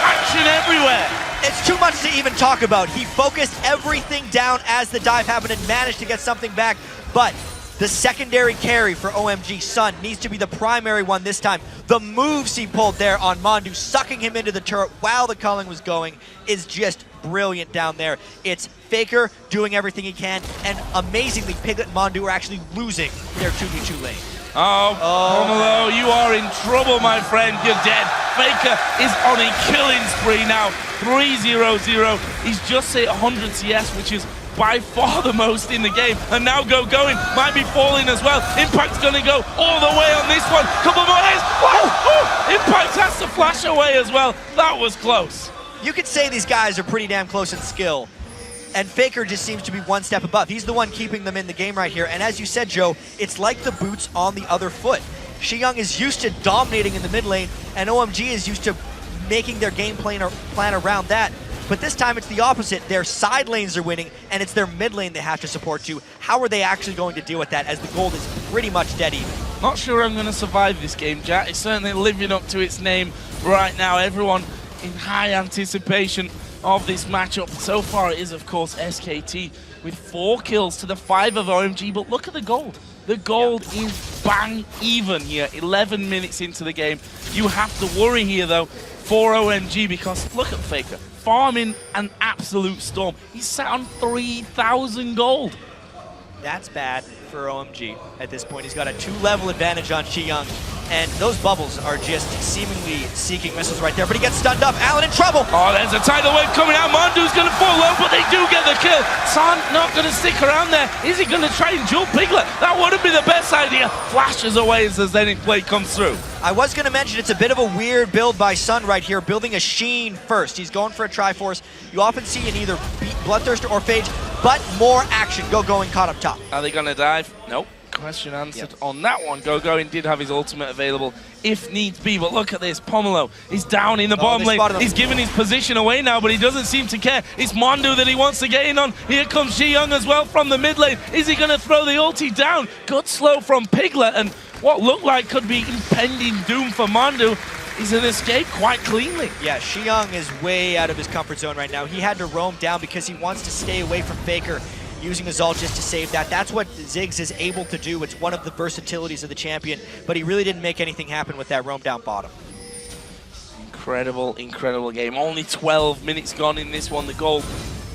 Action everywhere. It's too much to even talk about. He focused everything down as the dive happened and managed to get something back. But the secondary carry for OMG, Sun, needs to be the primary one this time. The moves he pulled there on Mondu, sucking him into the turret while the culling was going, is just brilliant down there. It's Faker doing everything he can, and amazingly, Piglet and Mondu are actually losing their 2v2 lane. Pomelo, you are in trouble, my friend. You're dead. Faker is on a killing spree now. 3-0-0. He's just hit 100 CS, which is by far the most in the game. And now going might be falling as well. Impact's going to go all the way on this one. Couple more hits. Impact has to flash away as well. That was close. You could say these guys are pretty damn close in skill. And Faker just seems to be one step above. He's the one keeping them in the game right here. And as you said, Joe, it's like the boots on the other foot. Young is used to dominating in the mid lane, and OMG is used to making their game plan around that. But this time it's the opposite. Their side lanes are winning, and it's their mid lane they have to support too. How are they actually going to deal with that, as the gold is pretty much dead even? Not sure I'm going to survive this game, Jack. It's certainly living up to its name right now. Everyone in high anticipation of this matchup. So far it is, of course, SKT with 4 kills to the 5 of OMG, but look at the gold. The gold is bang even here, 11 minutes into the game. You have to worry here, though, for OMG, because look at Faker, farming an absolute storm. He's sat on 3,000 gold. That's bad for OMG at this point. He's got a 2-level advantage on Young, and those bubbles are just seemingly seeking missiles right there, but he gets stunned up. Allen in trouble. Oh, there's a tidal wave coming out. Mondu's going to fall low, but they do get the kill. San not going to stick around there. Is he going to try and duel Piglet? That wouldn't be the best idea. Flashes away as the Zenith play comes through. I was going to mention it's a bit of a weird build by Sun right here, building a Sheen first. He's going for a Triforce. You often see in either Bloodthirster or Phage, but more action. Going caught up top. Are they going to dive? Nope. Question answered on that one. Going did have his ultimate available if needs be, but look at this. Pomelo is down in the bottom lane. He's given his position away now, but he doesn't seem to care. It's Mondu that he wants to get in on. Here comes Young as well from the mid lane. Is he going to throw the ulti down? Good slow from Piglet, and what looked like could be impending doom for Mondu. He's an escape quite cleanly. Yeah, Young is way out of his comfort zone right now. He had to roam down because he wants to stay away from Faker, using his ult just to save that. That's what Ziggs is able to do. It's one of the versatilities of the champion, but he really didn't make anything happen with that roam down bottom. Incredible, incredible game. Only 12 minutes gone in this one. The goal,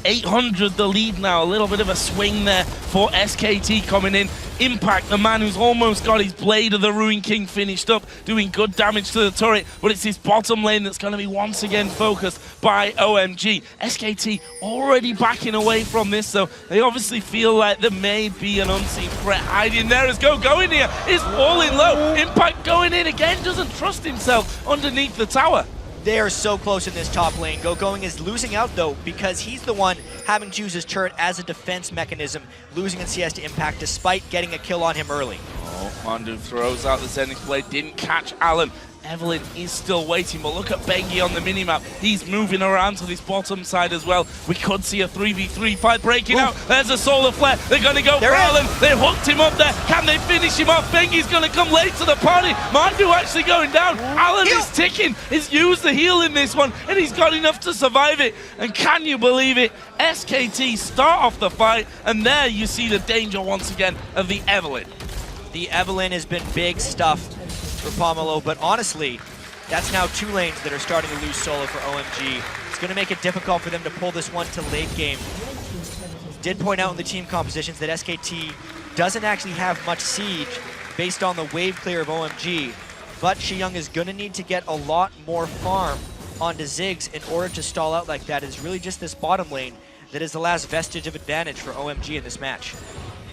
800 the lead now. A little bit of a swing there for SKT coming in. Impact, the man who's almost got his Blade of the Ruin King finished up, doing good damage to the turret, but it's his bottom lane that's going to be once again focused by OMG. SKT already backing away from this, so they obviously feel like there may be an unseen threat hiding there as going here. Is falling low. Impact going in again, doesn't trust himself underneath the tower. They are so close in this top lane. Going is losing out, though, because he's the one having to use his turret as a defense mechanism, losing in CS to Impact despite getting a kill on him early. Oh, Mondu throws out the Zenith Blade, didn't catch Allen. Evelyn is still waiting, but look at Bengi on the minimap. He's moving around to this bottom side as well. We could see a 3v3 fight breaking out. There's a Solar Flare. They're going to go for Allen. They hooked him up there. Can they finish him off? Bengi's going to come late to the party. Mondu actually going down. Allen is ticking. He's used the heal in this one, and he's got enough to survive it. And can you believe it? SKT start off the fight, and there you see the danger once again of the Evelyn. The Evelyn has been big stuff for Pomelo, but honestly, that's now 2 lanes that are starting to lose solo for OMG. It's going to make it difficult for them to pull this one to late game. Did point out in the team compositions that SKT doesn't actually have much siege based on the wave clear of OMG, but Young is going to need to get a lot more farm onto Ziggs in order to stall out like that. It's really just this bottom lane that is the last vestige of advantage for OMG in this match.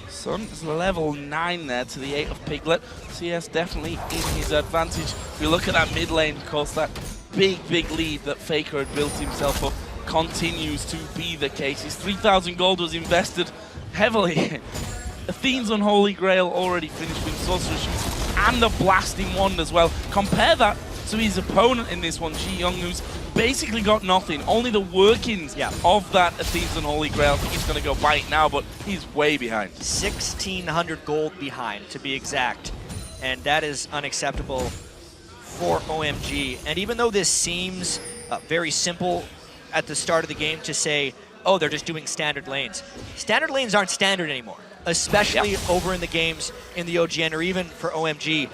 Sun is level 9 there to the 8 of Piglet. CS definitely in his advantage. If you look at that mid lane, of course, that big lead that Faker had built himself up continues to be the case. His 3,000 gold was invested heavily. Athene's Unholy Grail already finished with Sorcerer Shoes and the Blasting Wand as well. Compare that to his opponent in this one, Young, who's basically got nothing. Only the workings of that Athene's Unholy Grail. I think he's going to go bite now, but he's way behind. 1,600 gold behind, to be exact. And that is unacceptable for OMG. And even though this seems very simple at the start of the game to say, oh, they're just doing standard lanes. Standard lanes aren't standard anymore, especially over in the games in the OGN or even for OMG.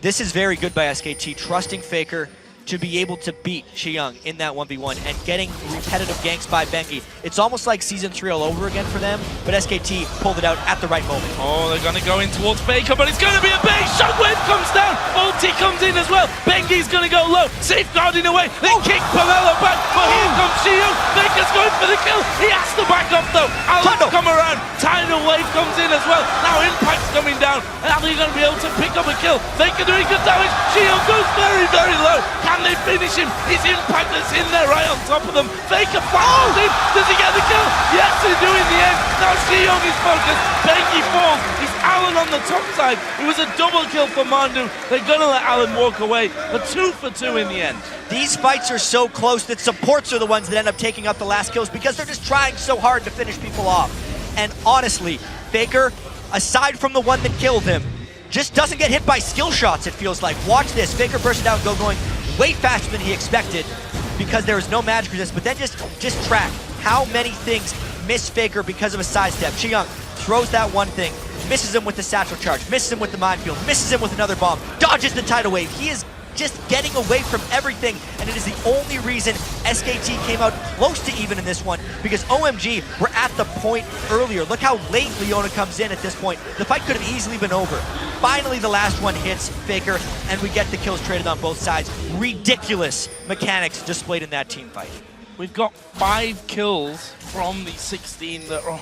This is very good by SKT, trusting Faker to be able to beat Young in that 1v1 and getting repetitive ganks by Bengi. It's almost like Season 3 all over again for them, but SKT pulled it out at the right moment. Oh, they're going to go in towards Faker, but it's going to be a bait. Shockwave comes down. Ulti comes in as well. Bengi's going to go low, safeguarding away. They kick Pomelo back, but here comes Young. Faker's going for the kill. He has to back off though. Allen's come around. Tidal Wave comes in as well. Now Impact's coming down. Are they going to be able to pick up a kill? Faker doing good damage. Young goes very low. Can they finish him? It's Impact that's in there right on top of them. Faker flashes in. Does he get the kill? Yes, they do in the end. Now Xiong is focused. Bengi falls. It's Alan on the top side. It was a double kill for Mandu. They're going to let Alan walk away. A 2 for 2 in the end. These fights are so close that supports are the ones that end up taking up the last kills because they're just trying so hard to finish people off. And honestly, Faker, aside from the one that killed him, just doesn't get hit by skill shots, it feels like. Watch this, Faker bursting down, going way faster than he expected because there was no magic resist, but then just track how many things miss Faker because of a sidestep. Xiong throws that one thing, misses him with the satchel charge, misses him with the minefield, misses him with another bomb, dodges the tidal wave. He is just getting away from everything, and it is the only reason SKT came out close to even in this one, because OMG were at the point earlier. Look how late Leona comes in at this point. The fight could have easily been over. Finally, the last one hits Faker, and we get the kills traded on both sides. Ridiculous mechanics displayed in that team fight. We've got 5 kills from the 16 that are on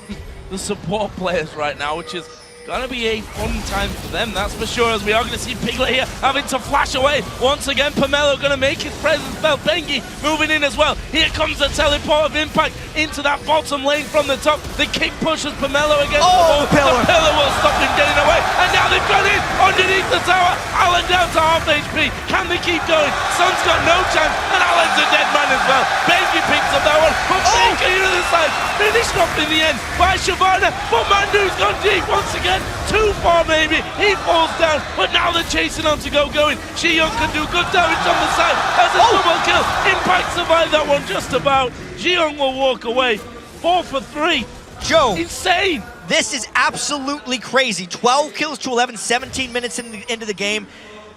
the support players right now, which is gonna be a fun time for them, that's for sure, as we are gonna see Piglet here having to flash away. Once again, Pomelo gonna make his presence felt. Bengi moving in as well. Here comes the teleport of Impact into that bottom lane from the top. The kick pushes Pomelo against the wall. The pillar will stop him getting away. And now they've got in underneath the tower. Alan down to half HP. Can they keep going? Sun's got no chance, and Alan's a dead man as well. Bengi picks up that one, but Faker here to the side. Finished off in the end by Shyvana, but Mandu's gone deep once again. Too far maybe, he falls down, but now they're chasing on to going. Xiong can do good damage on the side as a double kill. Impact survived that one just about. Xiong will walk away. 4 for 3. Joe, insane. This is absolutely crazy. 12 kills to 11, 17 minutes into the game.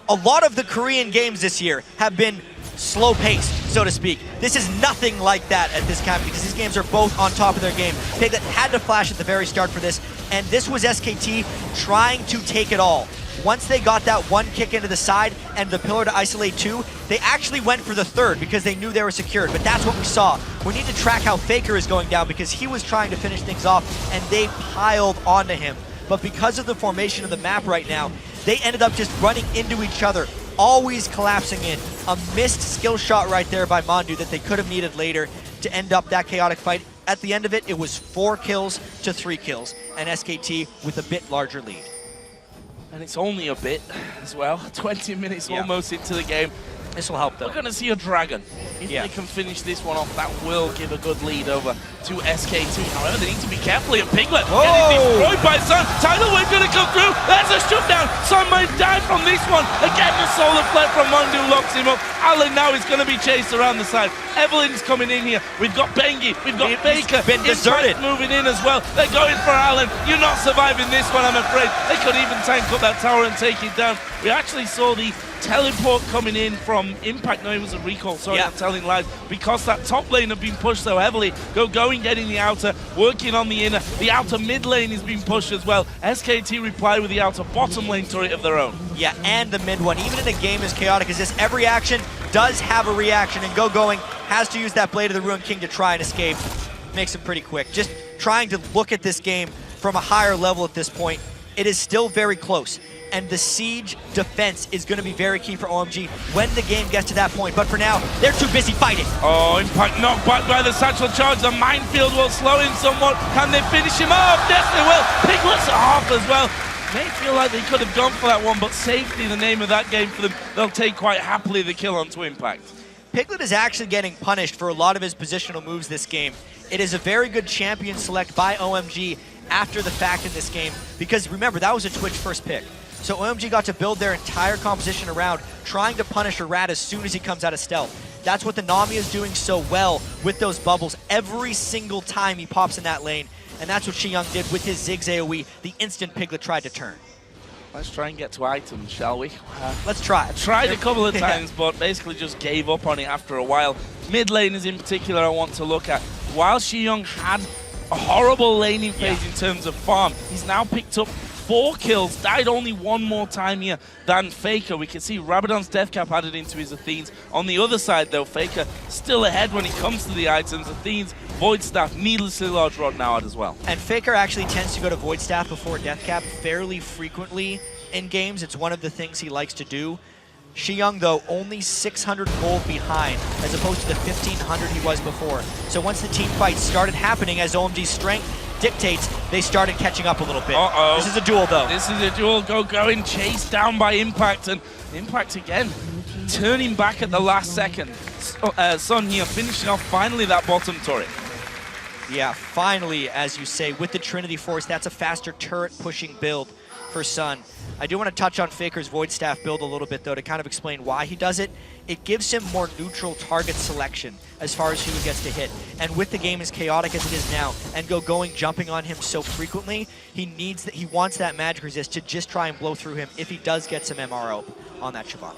A lot of the Korean games this year have been slow-paced, so to speak. This is nothing like that at this time because these games are both on top of their game. Piglet had to flash at the very start for this, and this was SKT trying to take it all. Once they got that one kick into the side and the pillar to isolate 2, they actually went for the third because they knew they were secured, but that's what we saw. We need to track how Faker is going down because he was trying to finish things off and they piled onto him. But because of the formation of the map right now, they ended up just running into each other, always collapsing in. A missed skill shot right there by Mandu that they could have needed later to end up that chaotic fight. At the end of it, it was 4 kills to 3 kills, and SKT with a bit larger lead. And it's only a bit as well. 20 minutes almost into the game. This will help, though. We're going to see a Dragon. If they can finish this one off, that will give a good lead over to SKT. However, they need to be careful here. Piglet getting destroyed by Sun. Tidal Wave going to come through. There's a shutdown. Sun might die from this one. Again, the Solar Flare from Mandu locks him up. Alan now is going to be chased around the side. Evelyn's coming in here. We've got Bengi. We've got Faker. Been deserted. Moving in as well. They're going for Alan. You're not surviving this one, I'm afraid. They could even tank up that tower and take it down. We actually saw the teleport coming in from Impact. No, it was a recall. Sorry, I'm telling lies. Because that top lane had been pushed so heavily. Going, getting the outer, working on the inner. The outer mid lane is being pushed as well. SKT reply with the outer bottom lane turret of their own. Yeah, and the mid one. Even in a game as chaotic as this, every action does have a reaction, and Going has to use that Blade of the Ruined King to try and escape. Makes him pretty quick. Just trying to look at this game from a higher level at this point. It is still very close, and the siege defense is going to be very key for OMG when the game gets to that point. But for now, they're too busy fighting. Oh, Impact knocked back by the satchel charge. The minefield will slow him somewhat. Can they finish him off? Yes, they will. Piglet's off as well. May feel like they could have gone for that one, but safety, the name of that game for them. They'll take quite happily the kill onto Impact. Piglet is actually getting punished for a lot of his positional moves this game. It is a very good champion select by OMG after the fact in this game, because remember, that was a Twitch first pick. So OMG got to build their entire composition around trying to punish a rat as soon as he comes out of stealth. That's what the Nami is doing so well with those bubbles every single time he pops in that lane. And that's what Xiong did with his Ziggs AoE the instant Piglet tried to turn. Let's try and get to items, shall we? Let's try. Tried a couple of times, but basically just gave up on it after a while. Mid laners in particular I want to look at. While Xiong had a horrible laning phase in terms of farm, he's now picked up 4 kills, died only one more time here than Faker. We can see Rabadon's death cap added into his Athenes. On the other side though, Faker still ahead when it comes to the items. Athenes, Void Staff, needlessly large rod now out as well. And Faker actually tends to go to Void Staff before death cap fairly frequently in games. It's one of the things he likes to do. Young, though, only 600 gold behind, as opposed to the 1,500 he was before. So once the team fights started happening, as OMG's strength dictates, they started catching up a little bit. Uh-oh. This is a duel, though. This is a duel. Going chased down by Impact, and Impact again turning back at the last second. Sun here finishing off finally that bottom turret. Yeah, finally, as you say, with the Trinity Force, that's a faster turret-pushing build for Sun. I do want to touch on Faker's Void Staff build a little bit, though, to kind of explain why he does it. It gives him more neutral target selection as far as who he gets to hit. And with the game as chaotic as it is now, and jumping on him so frequently, he wants that magic resist to just try and blow through him if he does get some MRO on that Shyvana.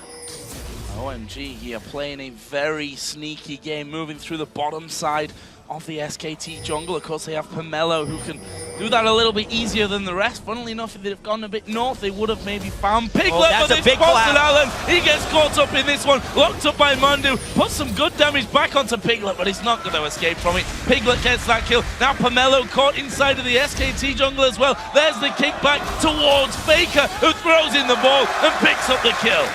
OMG here playing a very sneaky game, moving through the bottom side of the SKT jungle. Of course, they have Pomelo, who can do that a little bit easier than the rest. Funnily enough, if they'd have gone a bit north, they would have maybe found Piglet, that's but a they big spotted collapse. Alan. He gets caught up in this one, locked up by Mandu, puts some good damage back onto Piglet, but he's not going to escape from it. Piglet gets that kill. Now Pomelo caught inside of the SKT jungle as well. There's the kickback towards Faker, who throws in the ball and picks up the kill.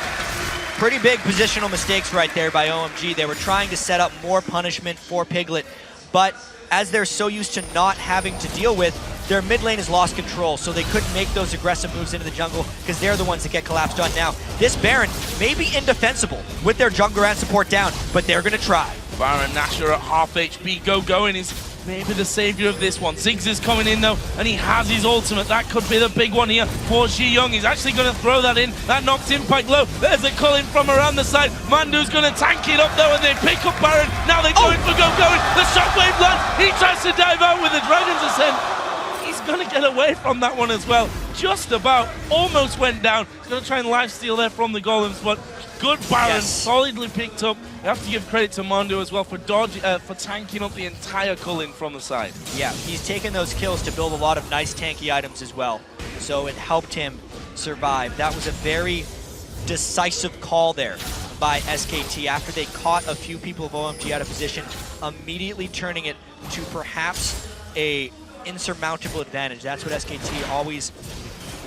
Pretty big positional mistakes right there by OMG. They were trying to set up more punishment for Piglet, but as they're so used to not having to deal with, their mid lane has lost control, so they couldn't make those aggressive moves into the jungle because they're the ones that get collapsed on now. This Baron may be indefensible with their jungler and support down, but they're going to try. Baron Nashor at half HP. Going is maybe the savior of this one. Ziggs is coming in though, and he has his ultimate. That could be the big one here for Young. He's actually going to throw that in. That knocks Impact low. There's a call in from around the side. Mandu's going to tank it up though, and they pick up Baron. Now they're going for going. The shockwave lands. He tries to dive out with the Dragon's Ascent. He's going to get away from that one as well. Just about. Almost went down. He's going to try and lifesteal there from the golems, but good Baron, solidly picked up. You have to give credit to Mondo as well for for tanking up the entire Cullen from the side. Yeah, he's taken those kills to build a lot of nice tanky items as well. So it helped him survive. That was a very decisive call there by SKT after they caught a few people of OMG out of position, immediately turning it to perhaps a insurmountable advantage. That's what SKT always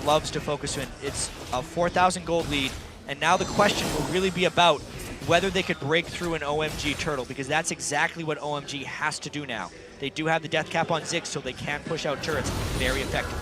loves to focus in. It's a 4,000 gold lead. And now the question will really be about whether they could break through an OMG turtle, because that's exactly what OMG has to do now. They do have the death cap on Ziggs, so they can push out turrets very effectively.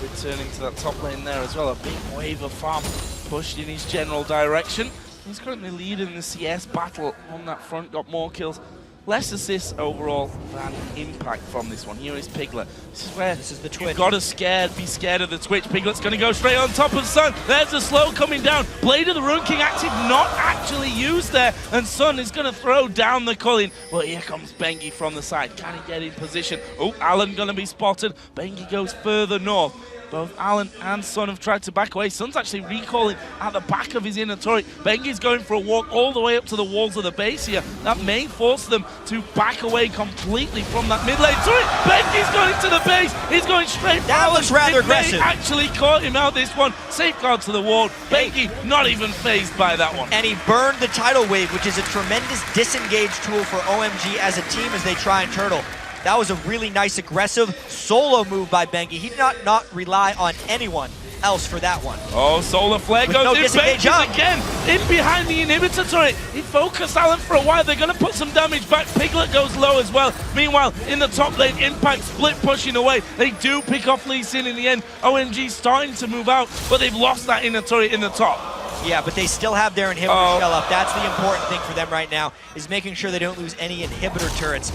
Returning to that top lane there as well. A big wave of farm pushed in his general direction. He's currently leading the CS battle on that front, got more kills. Less assists overall than Impact from this one. Here is Piglet. This is where the Twitch. You've got to be scared of the Twitch. Piglet's going to go straight on top of Sun. There's the slow coming down. Blade of the Rune King active, not actually used there. And Sun is going to throw down the Cullen. Well, here comes Bengi from the side. Can he get in position? Oh, Alan going to be spotted. Bengi goes further north. Both Alan and Sun have tried to back away. Sun's actually recalling at the back of his inner turret. Bengi's going for a walk all the way up to the walls of the base here. That may force them to back away completely from that mid lane turret. Bengi's going to the base. He's going straight. That looks rather aggressive. Actually caught him out this one. Safeguard to the wall. Bengi not even phased by that one. And he burned the tidal wave, which is a tremendous disengage tool for OMG as a team as they try and turtle. That was a really nice aggressive solo move by Bengi. He did not rely on anyone else for that one. Oh, solar flare goes in. Bengi again in behind the inhibitor turret. He focused Alan for a while. They're going to put some damage back. Piglet goes low as well. Meanwhile, in the top lane, Impact split pushing away. They do pick off Lee Sin in the end. OMG starting to move out, but they've lost that inner turret in the top. Yeah, but they still have their inhibitor shell up. That's the important thing for them right now, is making sure they don't lose any inhibitor turrets.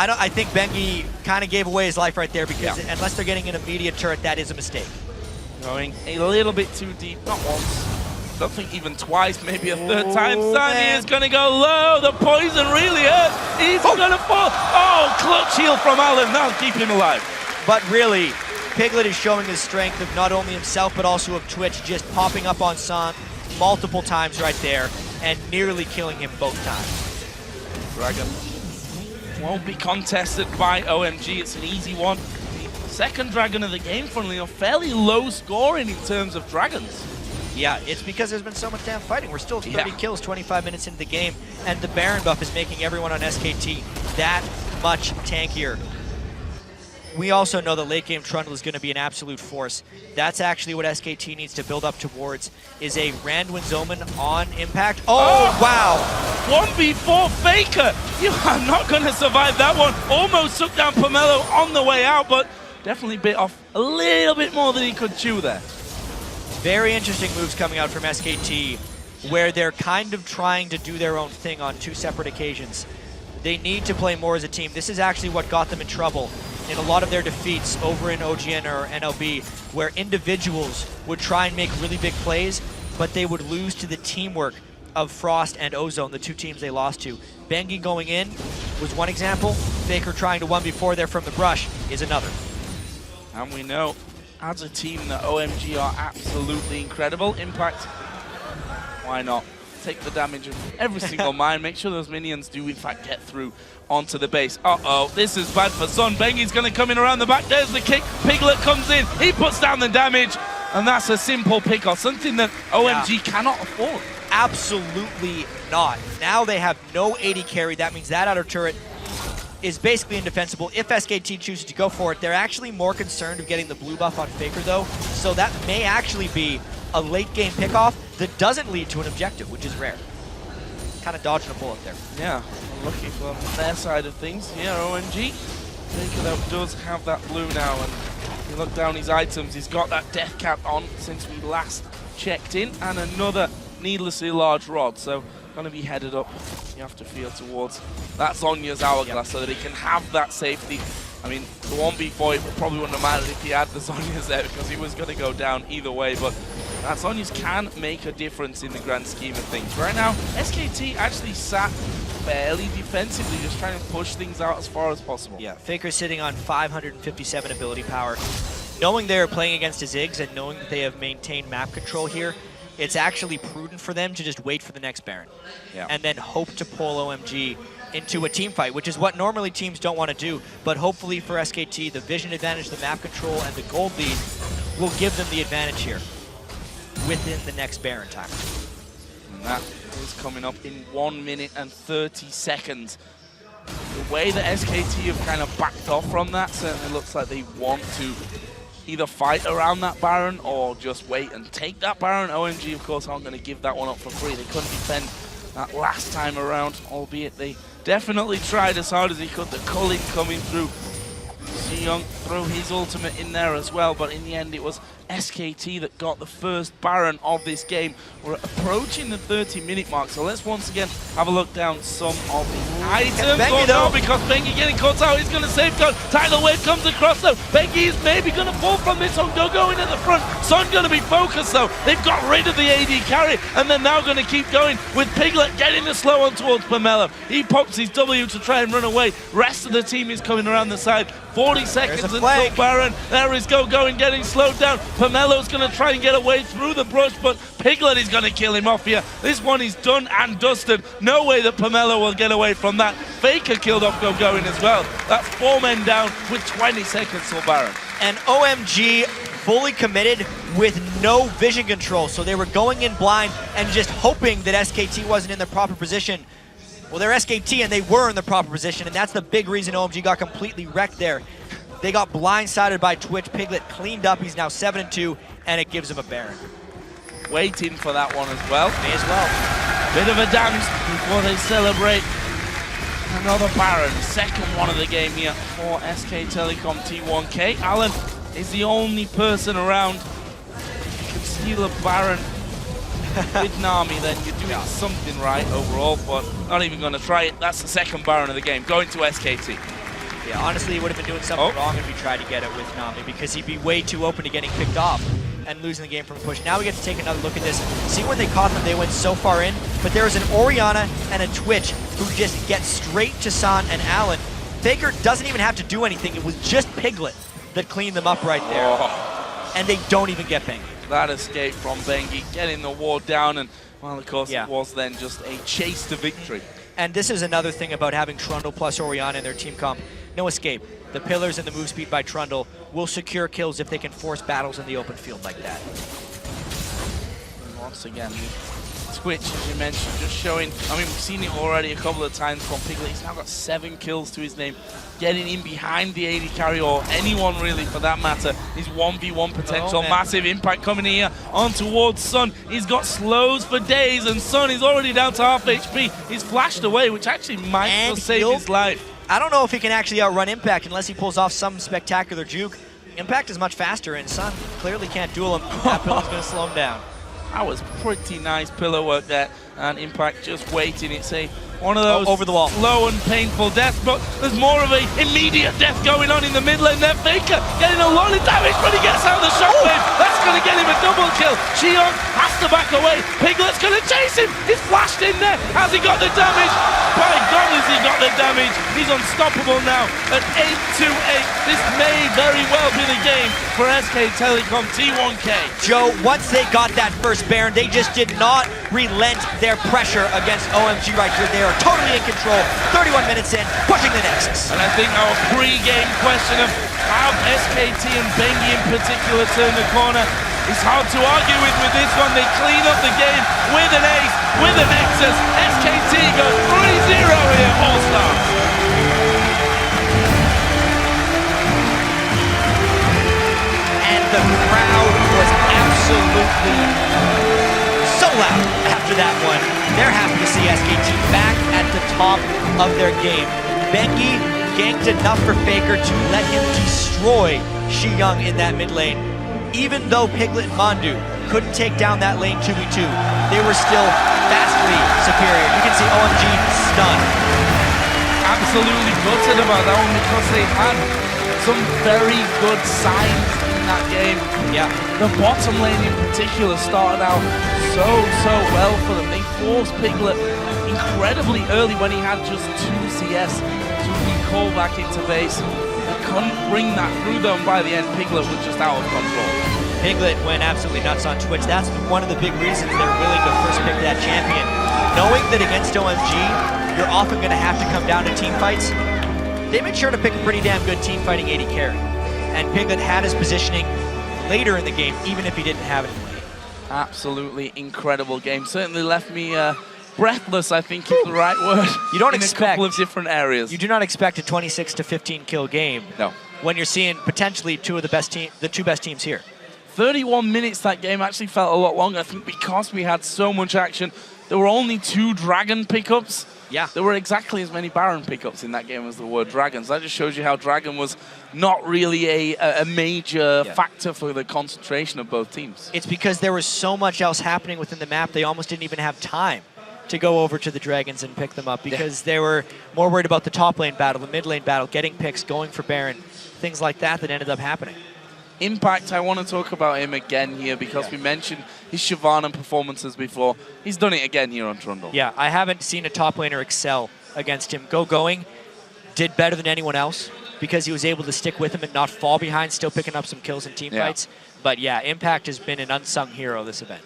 I think Bengi kind of gave away his life right there, because unless they're getting an immediate turret, that is a mistake. Going a little bit too deep, not once, don't think even twice, maybe a third time. Sunny is going to go low, the poison really hurts, he's going to fall. Oh, clutch heal from Alan, that'll keep him alive. But really, Piglet is showing his strength of not only himself, but also of Twitch, just popping up on Sun multiple times right there, and nearly killing him both times. Dragon won't be contested by OMG, it's an easy one. Second Dragon of the game, funnily enough, fairly low scoring in terms of Dragons. Yeah, it's because there's been so much damn fighting. We're still 30 kills 25 minutes into the game, and the Baron buff is making everyone on SKT that much tankier. we also know that late game Trundle is going to be an absolute force. That's actually what SKT needs to build up towards, is a Randwin's Omen on impact. Oh, wow. 1v4 Faker. You are not going to survive that one. Almost took down Pomelo on the way out, but definitely bit off a little bit more than he could chew there. Very interesting moves coming out from SKT, where they're kind of trying to do their own thing on 2 separate occasions. They need to play more as a team. This is actually what got them in trouble in a lot of their defeats over in OGN or NLB, where individuals would try and make really big plays, but they would lose to the teamwork of Frost and Ozone, the 2 teams they lost to. Bengi going in was one example. Faker trying to 1v4 there from the brush is another. And we know, as a team, that OMG are absolutely incredible. Impact, why not? Take the damage of every single mine, make sure those minions do in fact get through onto the base. Uh-oh, this is bad for Son. Bengi's going to come in around the back. There's the kick. Piglet comes in. He puts down the damage. And that's a simple pick-off, something that OMG cannot afford. Absolutely not. Now they have no AD carry. That means that outer turret is basically indefensible. If SKT chooses to go for it, they're actually more concerned of getting the blue buff on Faker, though. So that may actually be a late-game pickoff that doesn't lead to an objective, which is rare. Kind of dodging a bullet there. Yeah, looking from their side of things. Yeah, OMG. Faker, though, does have that blue now, and you look down his items, he's got that death cap on since we last checked in, and another needlessly large rod, so going to be headed up, you have to feel, towards that Zhonya's hourglass so that he can have that safety. I mean, the 1v4, it probably wouldn't have mattered if he had the Zhonya's there, because he was going to go down either way, but that Zhonya's can make a difference in the grand scheme of things. Right now, SKT actually sat fairly defensively, just trying to push things out as far as possible. Yeah, Faker's sitting on 557 ability power. Knowing they're playing against a Ziggs and knowing that they have maintained map control here, it's actually prudent for them to just wait for the next Baron. Yeah. And then hope to pull OMG into a team fight, which is what normally teams don't want to do. But hopefully for SKT, the vision advantage, the map control, and the gold lead will give them the advantage here within the next Baron time. And that is coming up in 1 minute and 30 seconds. The way that SKT have kind of backed off from that certainly looks like they want to either fight around that Baron or just wait and take that Baron. OMG, of course, aren't going to give that one up for free. They couldn't defend that last time around, albeit they definitely tried as hard as he could. The culling coming through. Young throw his ultimate in there as well, but in the end it was SKT that got the first Baron of this game. We're approaching the 30-minute mark, so let's once again have a look down some of the items. Bengi, no, because Bengi getting caught out, he's going to safeguard. Tidal Wave comes across though. Bengi is maybe going to fall from this. Hongdo going at the front. Son going to be focused though. They've got rid of the AD carry, and they're now going to keep going with Piglet getting the slow on towards Pomelo. He pops his W to try and run away. Rest of the team is coming around the side. 40 seconds until Baron. There is going, getting slowed down. Pomelo's going to try and get away through the brush, but Piglet is going to kill him off here. This one is done and dusted. No way that Pomelo will get away from that. Faker killed off going as well. That's 4 men down with 20 seconds till Baron. And OMG fully committed with no vision control, so they were going in blind and just hoping that SKT wasn't in the proper position. Well, they're SKT and they were in the proper position, and that's the big reason OMG got completely wrecked there. They got blindsided by Twitch. Piglet cleaned up. He's now 7-2, and it gives him a Baron. Waiting for that one as well. May as well. Bit of a dance before they celebrate another Baron. Second one of the game here for SK Telecom T1K. Alan is the only person around who can steal a Baron with Nami, then you're doing something right overall, but not even going to try it. That's the second Baron of the game, going to SKT. Yeah, honestly, he would have been doing something wrong if he tried to get it with Nami, because he'd be way too open to getting picked off and losing the game from a push. Now we get to take another look at this. See when they caught them, they went so far in, but there was an Orianna and a Twitch who just get straight to San and Alan. Faker doesn't even have to do anything. It was just Piglet that cleaned them up right there. And they don't even get Bengi. That escape from Bengi, getting the ward down, and, well, of course, it was then just a chase to victory. And this is another thing about having Trundle plus Orianna in their team comp. No escape. The pillars and the move speed by Trundle will secure kills if they can force battles in the open field like that. And once again, Twitch, as you mentioned, just showing, I mean, we've seen it already a couple of times from Piglet. He's now got 7 kills to his name. Getting in behind the AD carry, or anyone really for that matter, is 1v1 potential. Massive impact coming here on towards Sun. He's got slows for days, and Sun is already down to half HP. He's flashed away, which actually might just save his life. I don't know if he can actually outrun Impact unless he pulls off some spectacular juke. Impact is much faster, and Sun clearly can't duel him. That pillow's going to slow him down. That was pretty nice pillow work there, and Impact just waiting. It's one of those over the wall, slow and painful deaths, but there's more of an immediate death going on in the mid lane there. Faker getting a lot of damage, but he gets out of the shockwave. That's going to get him a double kill. Xiong has to back away. Piglet's going to chase him. He's flashed in there. Has he got the damage? By God, has he got the damage? He's unstoppable now at 8-2-8. This may very well be the game for SK Telecom T1K. Joe, once they got that first Baron, they just did not relent their pressure against OMG right here. They are totally in control. 31 minutes in, pushing the Nexus. And I think our pre-game question of how SKT and Bengi in particular turn the corner is hard to argue with this one. They clean up the game with an ace, with a Nexus. SKT goes 3-0 here, All-Star. And the crowd was absolutely so loud after that one. They're happy to see SKT back at the top of their game. Bengi ganked enough for Faker to let him destroy Xiong in that mid lane. Even though Piglet and Mandu couldn't take down that lane 2v2, they were still vastly superior. You can see OMG stunned. Absolutely gutted about that one because they had some very good signs in that game. Yeah. The bottom lane in particular started out so well for them. They forced Piglet incredibly early when he had just 2 CS to recall back into base. They couldn't bring that through though, and by the end Piglet was just out of control. Piglet went absolutely nuts on Twitch. That's one of the big reasons they're willing to first pick that champion. Knowing that against OMG, you're often going to have to come down to team fights, they made sure to pick a pretty damn good team fighting AD carry. And Piglet had his positioning later in the game, even if he didn't have it in the lane. Absolutely incredible game. Certainly left me breathless, I think is the right word. You don't in expect, a couple of different areas. You do not expect a 26 to 15 kill game. No. When you're seeing potentially the two best teams here. 31 minutes that game actually felt a lot longer. I think because we had so much action, there were only 2 Dragon pickups. Yeah. There were exactly as many Baron pickups in that game as there were Dragons. That just shows you how Dragon was not really a major factor for the concentration of both teams. It's because there was so much else happening within the map, they almost didn't even have time to go over to the Dragons and pick them up because they were more worried about the top lane battle, the mid lane battle, getting picks, going for Baron, things like that ended up happening. Impact, I want to talk about him again here because we mentioned his Shyvana performances before. He's done it again here on Trundle. Yeah, I haven't seen a top laner excel against him. Going did better than anyone else because he was able to stick with him and not fall behind, still picking up some kills in team fights. But yeah, Impact has been an unsung hero this event.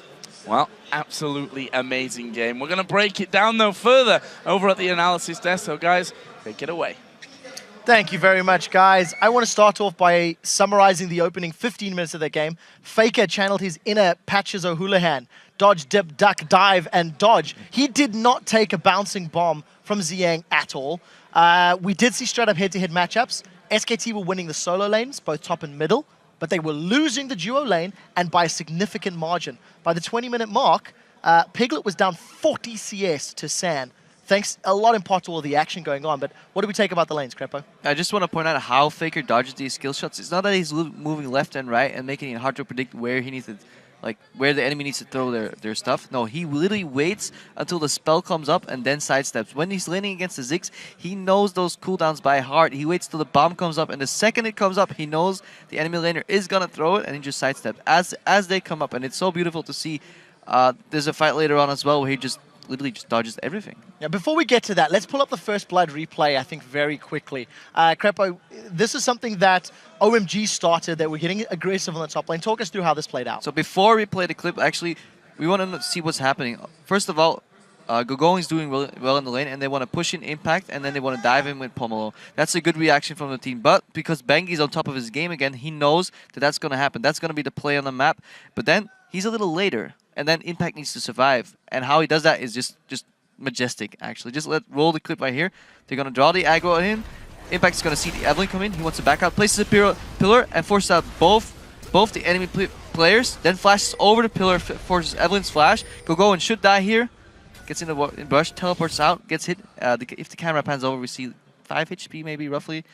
Well, absolutely amazing game. We're going to break it down, though, further over at the analysis desk. So, guys, take it away. Thank you very much, guys. I want to start off by summarizing the opening 15 minutes of the game. Faker channeled his inner Patches O'Houlihan. Dodge, dip, duck, dive, and dodge. He did not take a bouncing bomb from Xiang at all. We did see straight up head-to-head matchups. SKT were winning the solo lanes, both top and middle, but they were losing the duo lane, and by a significant margin. By the 20-minute mark, Piglet was down 40 CS to San. Thanks a lot in part to all the action going on, but what do we take about the lanes, Crepo? I just want to point out how Faker dodges these skill shots. It's not that he's moving left and right and making it hard to predict where he needs to, like where the enemy needs to throw their stuff. No, he literally waits until the spell comes up and then sidesteps. When he's laning against the Ziggs, he knows those cooldowns by heart. He waits till the bomb comes up, and the second it comes up, he knows the enemy laner is gonna throw it, and he just sidesteps as they come up. And it's so beautiful to see. There's a fight later on as well where he just literally just dodges everything. Yeah, before we get to that, let's pull up the First Blood replay, I think, very quickly. Crepo, this is something that OMG started, that we're getting aggressive on the top lane. Talk us through how this played out. So before we play the clip, actually, we want to see what's happening. First of all, Gogong is doing well in the lane, and they want to push in Impact, and then they want to dive in with Pomelo. That's a good reaction from the team. But because Bengi's on top of his game again, he knows that that's going to happen. That's going to be the play on the map. But then he's a little later. and then Impact needs to survive. And how he does that is just majestic, actually. Just roll the clip right here. They're going to draw the aggro at him. Impact's going to see the Evelyn come in. He wants to back out, places a pillar, and forces out both the enemy players. Then flashes over the pillar, forces Evelyn's flash. Go and should die here. Gets in the brush, teleports out, gets hit. If the camera pans over, we see 5 HP maybe, roughly.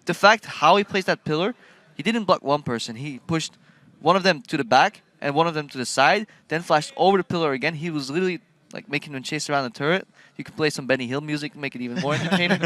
The fact how he placed that pillar, he didn't block one person. He pushed one of them to the back and one of them to the side, then flashed over the pillar again. He was literally like making them chase around the turret. You could play some Benny Hill music to make it even more entertaining.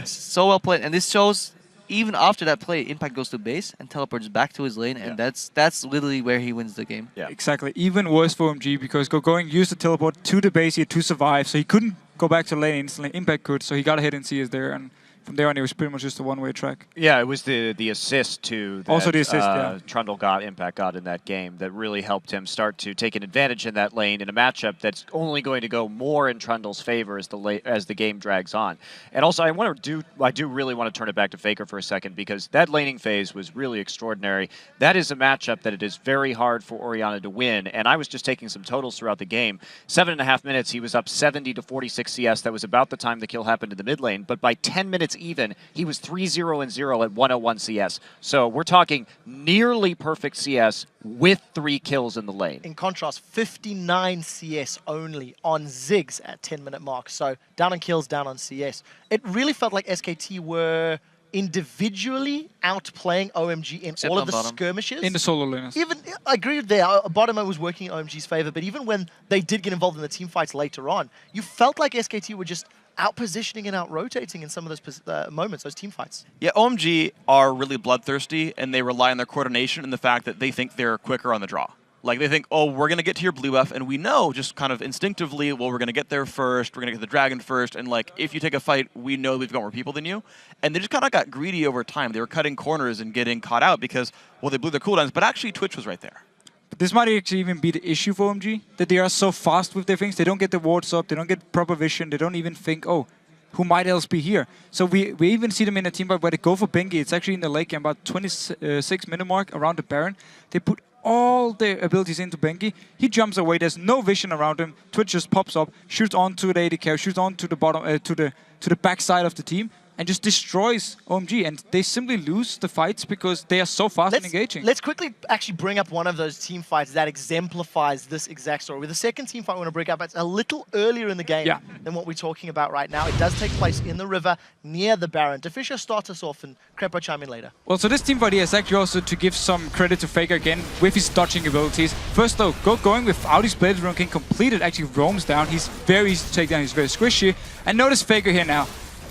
So well played. And this shows, even after that play, Impact goes to base and teleports back to his lane, and that's literally where he wins the game. Yeah. Exactly. Even worse for OMG, because going used the teleport to the base here to survive, so he couldn't go back to lane instantly. Impact could, so he got a hit in CS there, and from there on it was pretty much just a one-way track. Yeah, it was the assist to that, also the assist, yeah. Trundle Impact got in that game that really helped him start to take an advantage in that lane in a matchup that's only going to go more in Trundle's favor as the game drags on. And also, I do really want to turn it back to Faker for a second, because that laning phase was really extraordinary. That is a matchup that it is very hard for Orianna to win, and I was just taking some totals throughout the game. 7.5 minutes, he was up 70 to 46 CS. That was about the time the kill happened in the mid lane, but by 10 minutes even, he was 3-0-0 at 101 CS. So we're talking nearly perfect CS with 3 kills in the lane. In contrast, 59 CS only on Ziggs at 10-minute mark. So down on kills, down on CS. It really felt like SKT were individually outplaying OMG in all of the skirmishes. In the solo lanes. Even, I agree with there, bottom was working in OMG's favor, but even when they did get involved in the team fights later on, you felt like SKT were just out-positioning and out-rotating in some of those moments, those team fights. Yeah, OMG are really bloodthirsty, and they rely on their coordination and the fact that they think they're quicker on the draw. Like, they think, oh, we're going to get to your blue buff, and we know just kind of instinctively, well, we're going to get there first, we're going to get the dragon first, and, like, if you take a fight, we know we've got more people than you. And they just kind of got greedy over time. They were cutting corners and getting caught out because, well, they blew their cooldowns, but actually Twitch was right there. But this might actually even be the issue for OMG, that they are so fast with their things. They don't get the wards up, they don't get proper vision, they don't even think, oh, who might else be here? So we even see them in a team fight where they go for Bengi. It's actually in the late game, about 26-minute mark around the Baron. They put all their abilities into Bengi. He jumps away. There's no vision around him. Twitch just pops up, shoots onto the AD carry, shoots onto the bottom, to the back side of the team, and just destroys OMG. And they simply lose the fights because they are so fast and engaging. Let's quickly actually bring up one of those team fights that exemplifies this exact story. With the second team fight we want to bring up, it's a little earlier in the game than what we're talking about right now. It does take place in the river near the Baron. DeFisher start us off and Crepo chime in later. Well, so this team fight here is actually also to give some credit to Faker again with his dodging abilities. First though, going without his Blade Rune King completed, actually roams down. He's very easy to take down, he's very squishy. And notice Faker here now.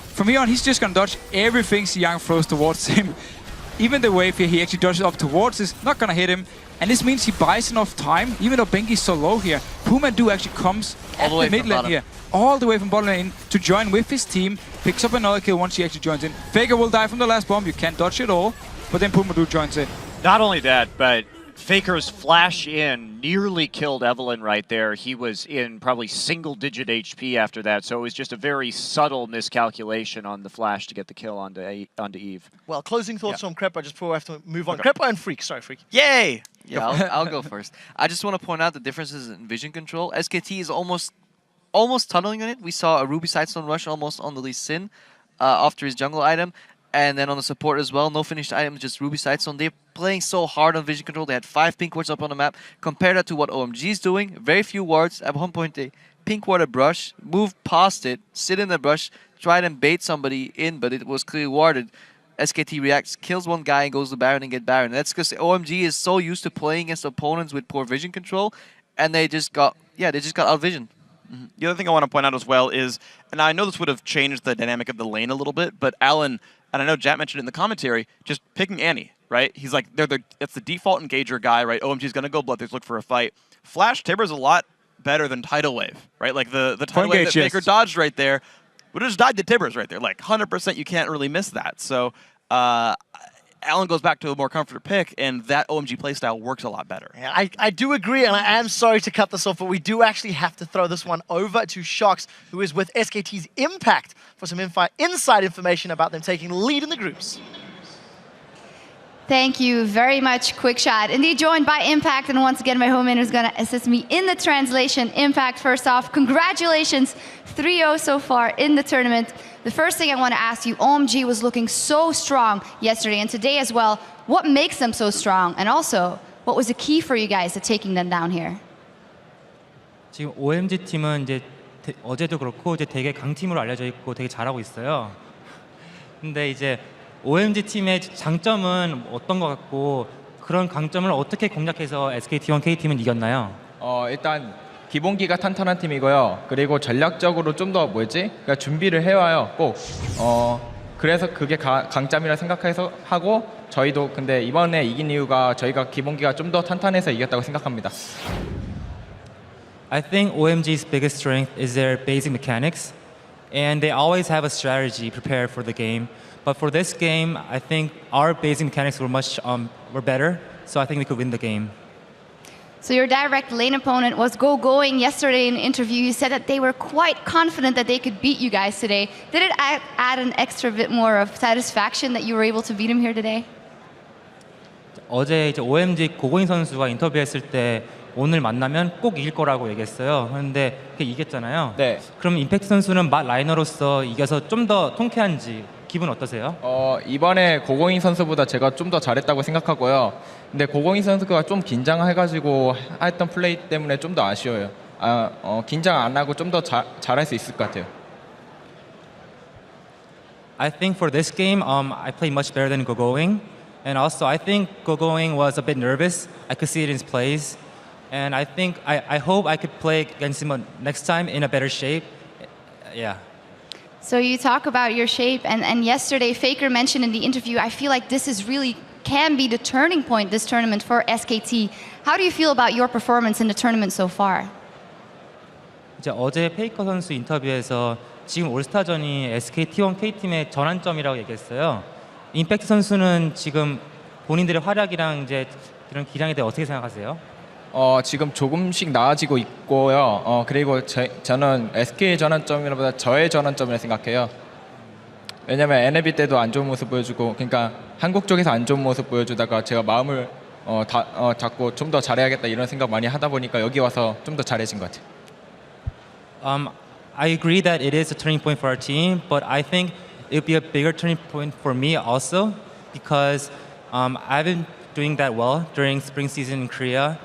From here on, he's just going to dodge everything Xiang throws towards him. Even the wave here, he actually dodges up towards is not going to hit him. And this means he buys enough time, even though Bengi's so low here. Pumadoo actually comes at the mid lane here, all the way from bottom lane to join with his team. Picks up another kill once he actually joins in. Faker will die from the last bomb, you can't dodge it all. But then Pumadoo joins in. Not only that, but Faker's flash in nearly killed Evelyn right there. He was in probably single-digit HP after that, so it was just a very subtle miscalculation on the flash to get the kill onto Eve. Well, closing thoughts on Crepo just before we have to move on. Crepo and Freak. Sorry, Freak. Yay! Yeah, I'll go first. I just want to point out the differences in vision control. SKT is almost tunneling on it. We saw a Ruby Sidestone rush almost on the Lee Sin after his jungle item. And then on the support as well, no finished items, just Ruby Sidestone. They're playing so hard on vision control. They had 5 pink wards up on the map. Compare that to what OMG is doing. Very few wards. At one point, they pink ward a brush, move past it, sit in the brush, try and bait somebody in, but it was clearly warded. SKT reacts, kills one guy, and goes to Baron and get Baron. That's because OMG is so used to playing against opponents with poor vision control, and they just got out-visioned. The other thing I want to point out as well is, and I know this would have changed the dynamic of the lane a little bit, but Alan, and I know Jack mentioned it in the commentary, just picking Annie, right? He's like, it's the default engager guy, right? OMG's going to go Bloodthirst, look for a fight. Flash Tiber's a lot better than Tidal Wave, right? Like the Tidal Wave that Faker dodged right there, would have just died to Tiber's right there. Like 100% you can't really miss that. So Alan goes back to a more comfort pick, and that OMG playstyle works a lot better. Yeah, I do agree, and I am sorry to cut this off, but we do actually have to throw this one over to Shox, who is with SKT's Impact for some inside information about them taking lead in the groups. Thank you very much, Quick Shot. Indeed, joined by Impact, and once again, my home in is going to assist me in the translation. Impact, first off, congratulations, 3-0 so far in the tournament. The first thing I want to ask you, OMG was looking so strong yesterday and today as well. What makes them so strong? And also, what was the key for you guys to taking them down here? 지금 OMG 팀은 이제 어제도 그렇고 이제 되게 강팀으로 알려져 있고 되게 잘하고 있어요. 근데 이제 OMG 팀의 장점은 어떤 것 같고 그런 강점을 어떻게 공략해서 SKT1 K팀은 이겼나요? 일단 기본기가 탄탄한 팀이고요. 그리고 전략적으로 좀 더 그러니까 준비를 해와요. 꼭. 그래서 그게 강점이라 생각해서 하고 저희도 근데 이번에 이긴 이유가 저희가 기본기가 좀 더 탄탄해서 이겼다고 생각합니다. I think OMG's biggest strength is their basic mechanics, and they always have a strategy prepared for the game. But for this game, I think our basic mechanics were were better, so I think we could win the game. So your direct lane opponent was going yesterday in an interview. You said that they were quite confident that they could beat you guys today. Did it add an extra bit more of satisfaction that you were able to beat him here today? 어제 이제 OMG 고고인 선수가 인터뷰했을 때 오늘 만나면 꼭 이길 거라고 얘기했어요. 그런데 이겼잖아요. 네. 그럼 임팩트 선수는 라이너로서 이겨서 좀 더 통쾌한지 기분 어떠세요? 이번에 고고인 선수보다 제가 좀 더 잘했다고 생각하고요. 근데 고고인 선수가 좀 긴장해가지고 했던 플레이 때문에 좀 더 아쉬워요. 긴장 안 하고 좀 더 잘할 수 있을 것 같아요. I think for this game, I played much better than Gogoing, and also I think Gogoing was a bit nervous. I could see it in his plays, and I think I hope I could play against him next time in a better shape. Yeah. So you talk about your shape, and yesterday Faker mentioned in the interview, I feel like this is really can be the turning point this tournament for SKT. How do you feel about your performance in the tournament so far? 이제 어제 페이커 선수 인터뷰에서 지금 올스타전이 SKT1 K팀의 전환점이라고 얘기했어요. 임팩트 선수는 지금 본인들의 활약이랑 이제 이런 기량에 대해 어떻게 생각하세요? 지금 조금씩 나아지고 있고요. 그리고 저는 SK의 전환점이라보다 저의 전환점이라 생각해요. 왜냐면 NLB 때도 안 좋은 모습 보여주고, 그러니까 한국 쪽에서 안 좋은 모습 보여주다가 제가 마음을 잡고 좀 더 잘해야겠다 이런 생각 많이 하다 보니까 여기 와서 좀 더 잘해진 것 같아요. I agree that it is a turning point for our team, but I think it would be a bigger turning point for me also because I've been doing that well during spring season in Korea.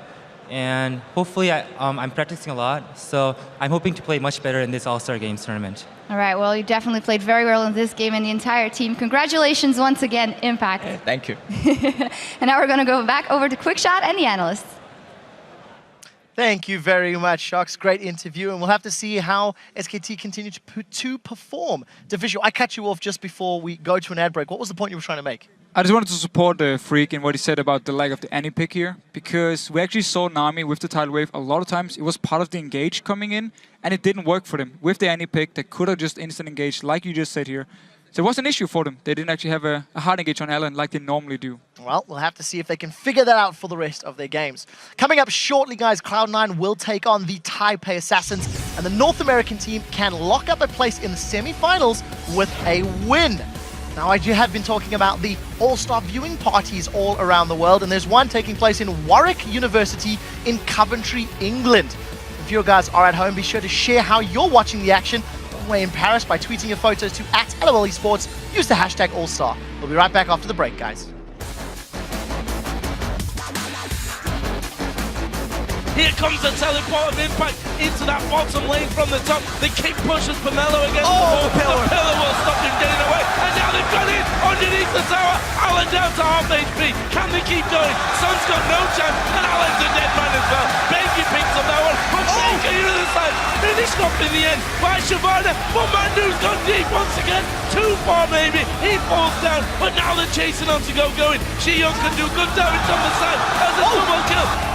And hopefully I'm practicing a lot, so I'm hoping to play much better in this All-Star Games tournament. All right, well, you definitely played very well in this game and the entire team. Congratulations once again, Impact. Thank you. And now we're going to go back over to Quick Shot and the analysts. Thank you very much, Shocks. Great interview, and we'll have to see how SKT continue to perform. Division, I cut you off just before we go to an ad break. What was the point you were trying to make? I just wanted to support the Freak in what he said about the lack of the Annie pick here, because we actually saw Nami with the tidal wave a lot of times. It was part of the engage coming in, and it didn't work for them. With the Annie pick, they could have just instant engaged, like you just said here. So it was an issue for them. They didn't actually have a hard engage on Alan like they normally do. Well, we'll have to see if they can figure that out for the rest of their games. Coming up shortly, guys, Cloud9 will take on the Taipei Assassins, and the North American team can lock up a place in the semi-finals with a win. Now, I have been talking about the all-star viewing parties all around the world, and there's one taking place in Warwick University in Coventry, England. If you guys are at home, be sure to share how you're watching the action all the way in Paris by tweeting your photos to @LOL Esports. Use the hashtag AllStar. We'll be right back after the break, guys. Here comes the teleport of Impact into that bottom lane from the top. The kick pushes Pomelo against the wall. The pillar will stop him getting away. And now they've got in underneath the tower. Alan down to half HP. Can they keep going? Sun's got no chance. And Alan's a dead man as well. Benji picks up that one. But Baker to the side. Finished off in the end by Shavana. But Mandu's gone deep once again. Too far maybe. He falls down. But now they're chasing on to going. Shi-Young can do good damage on the side. As a double kill.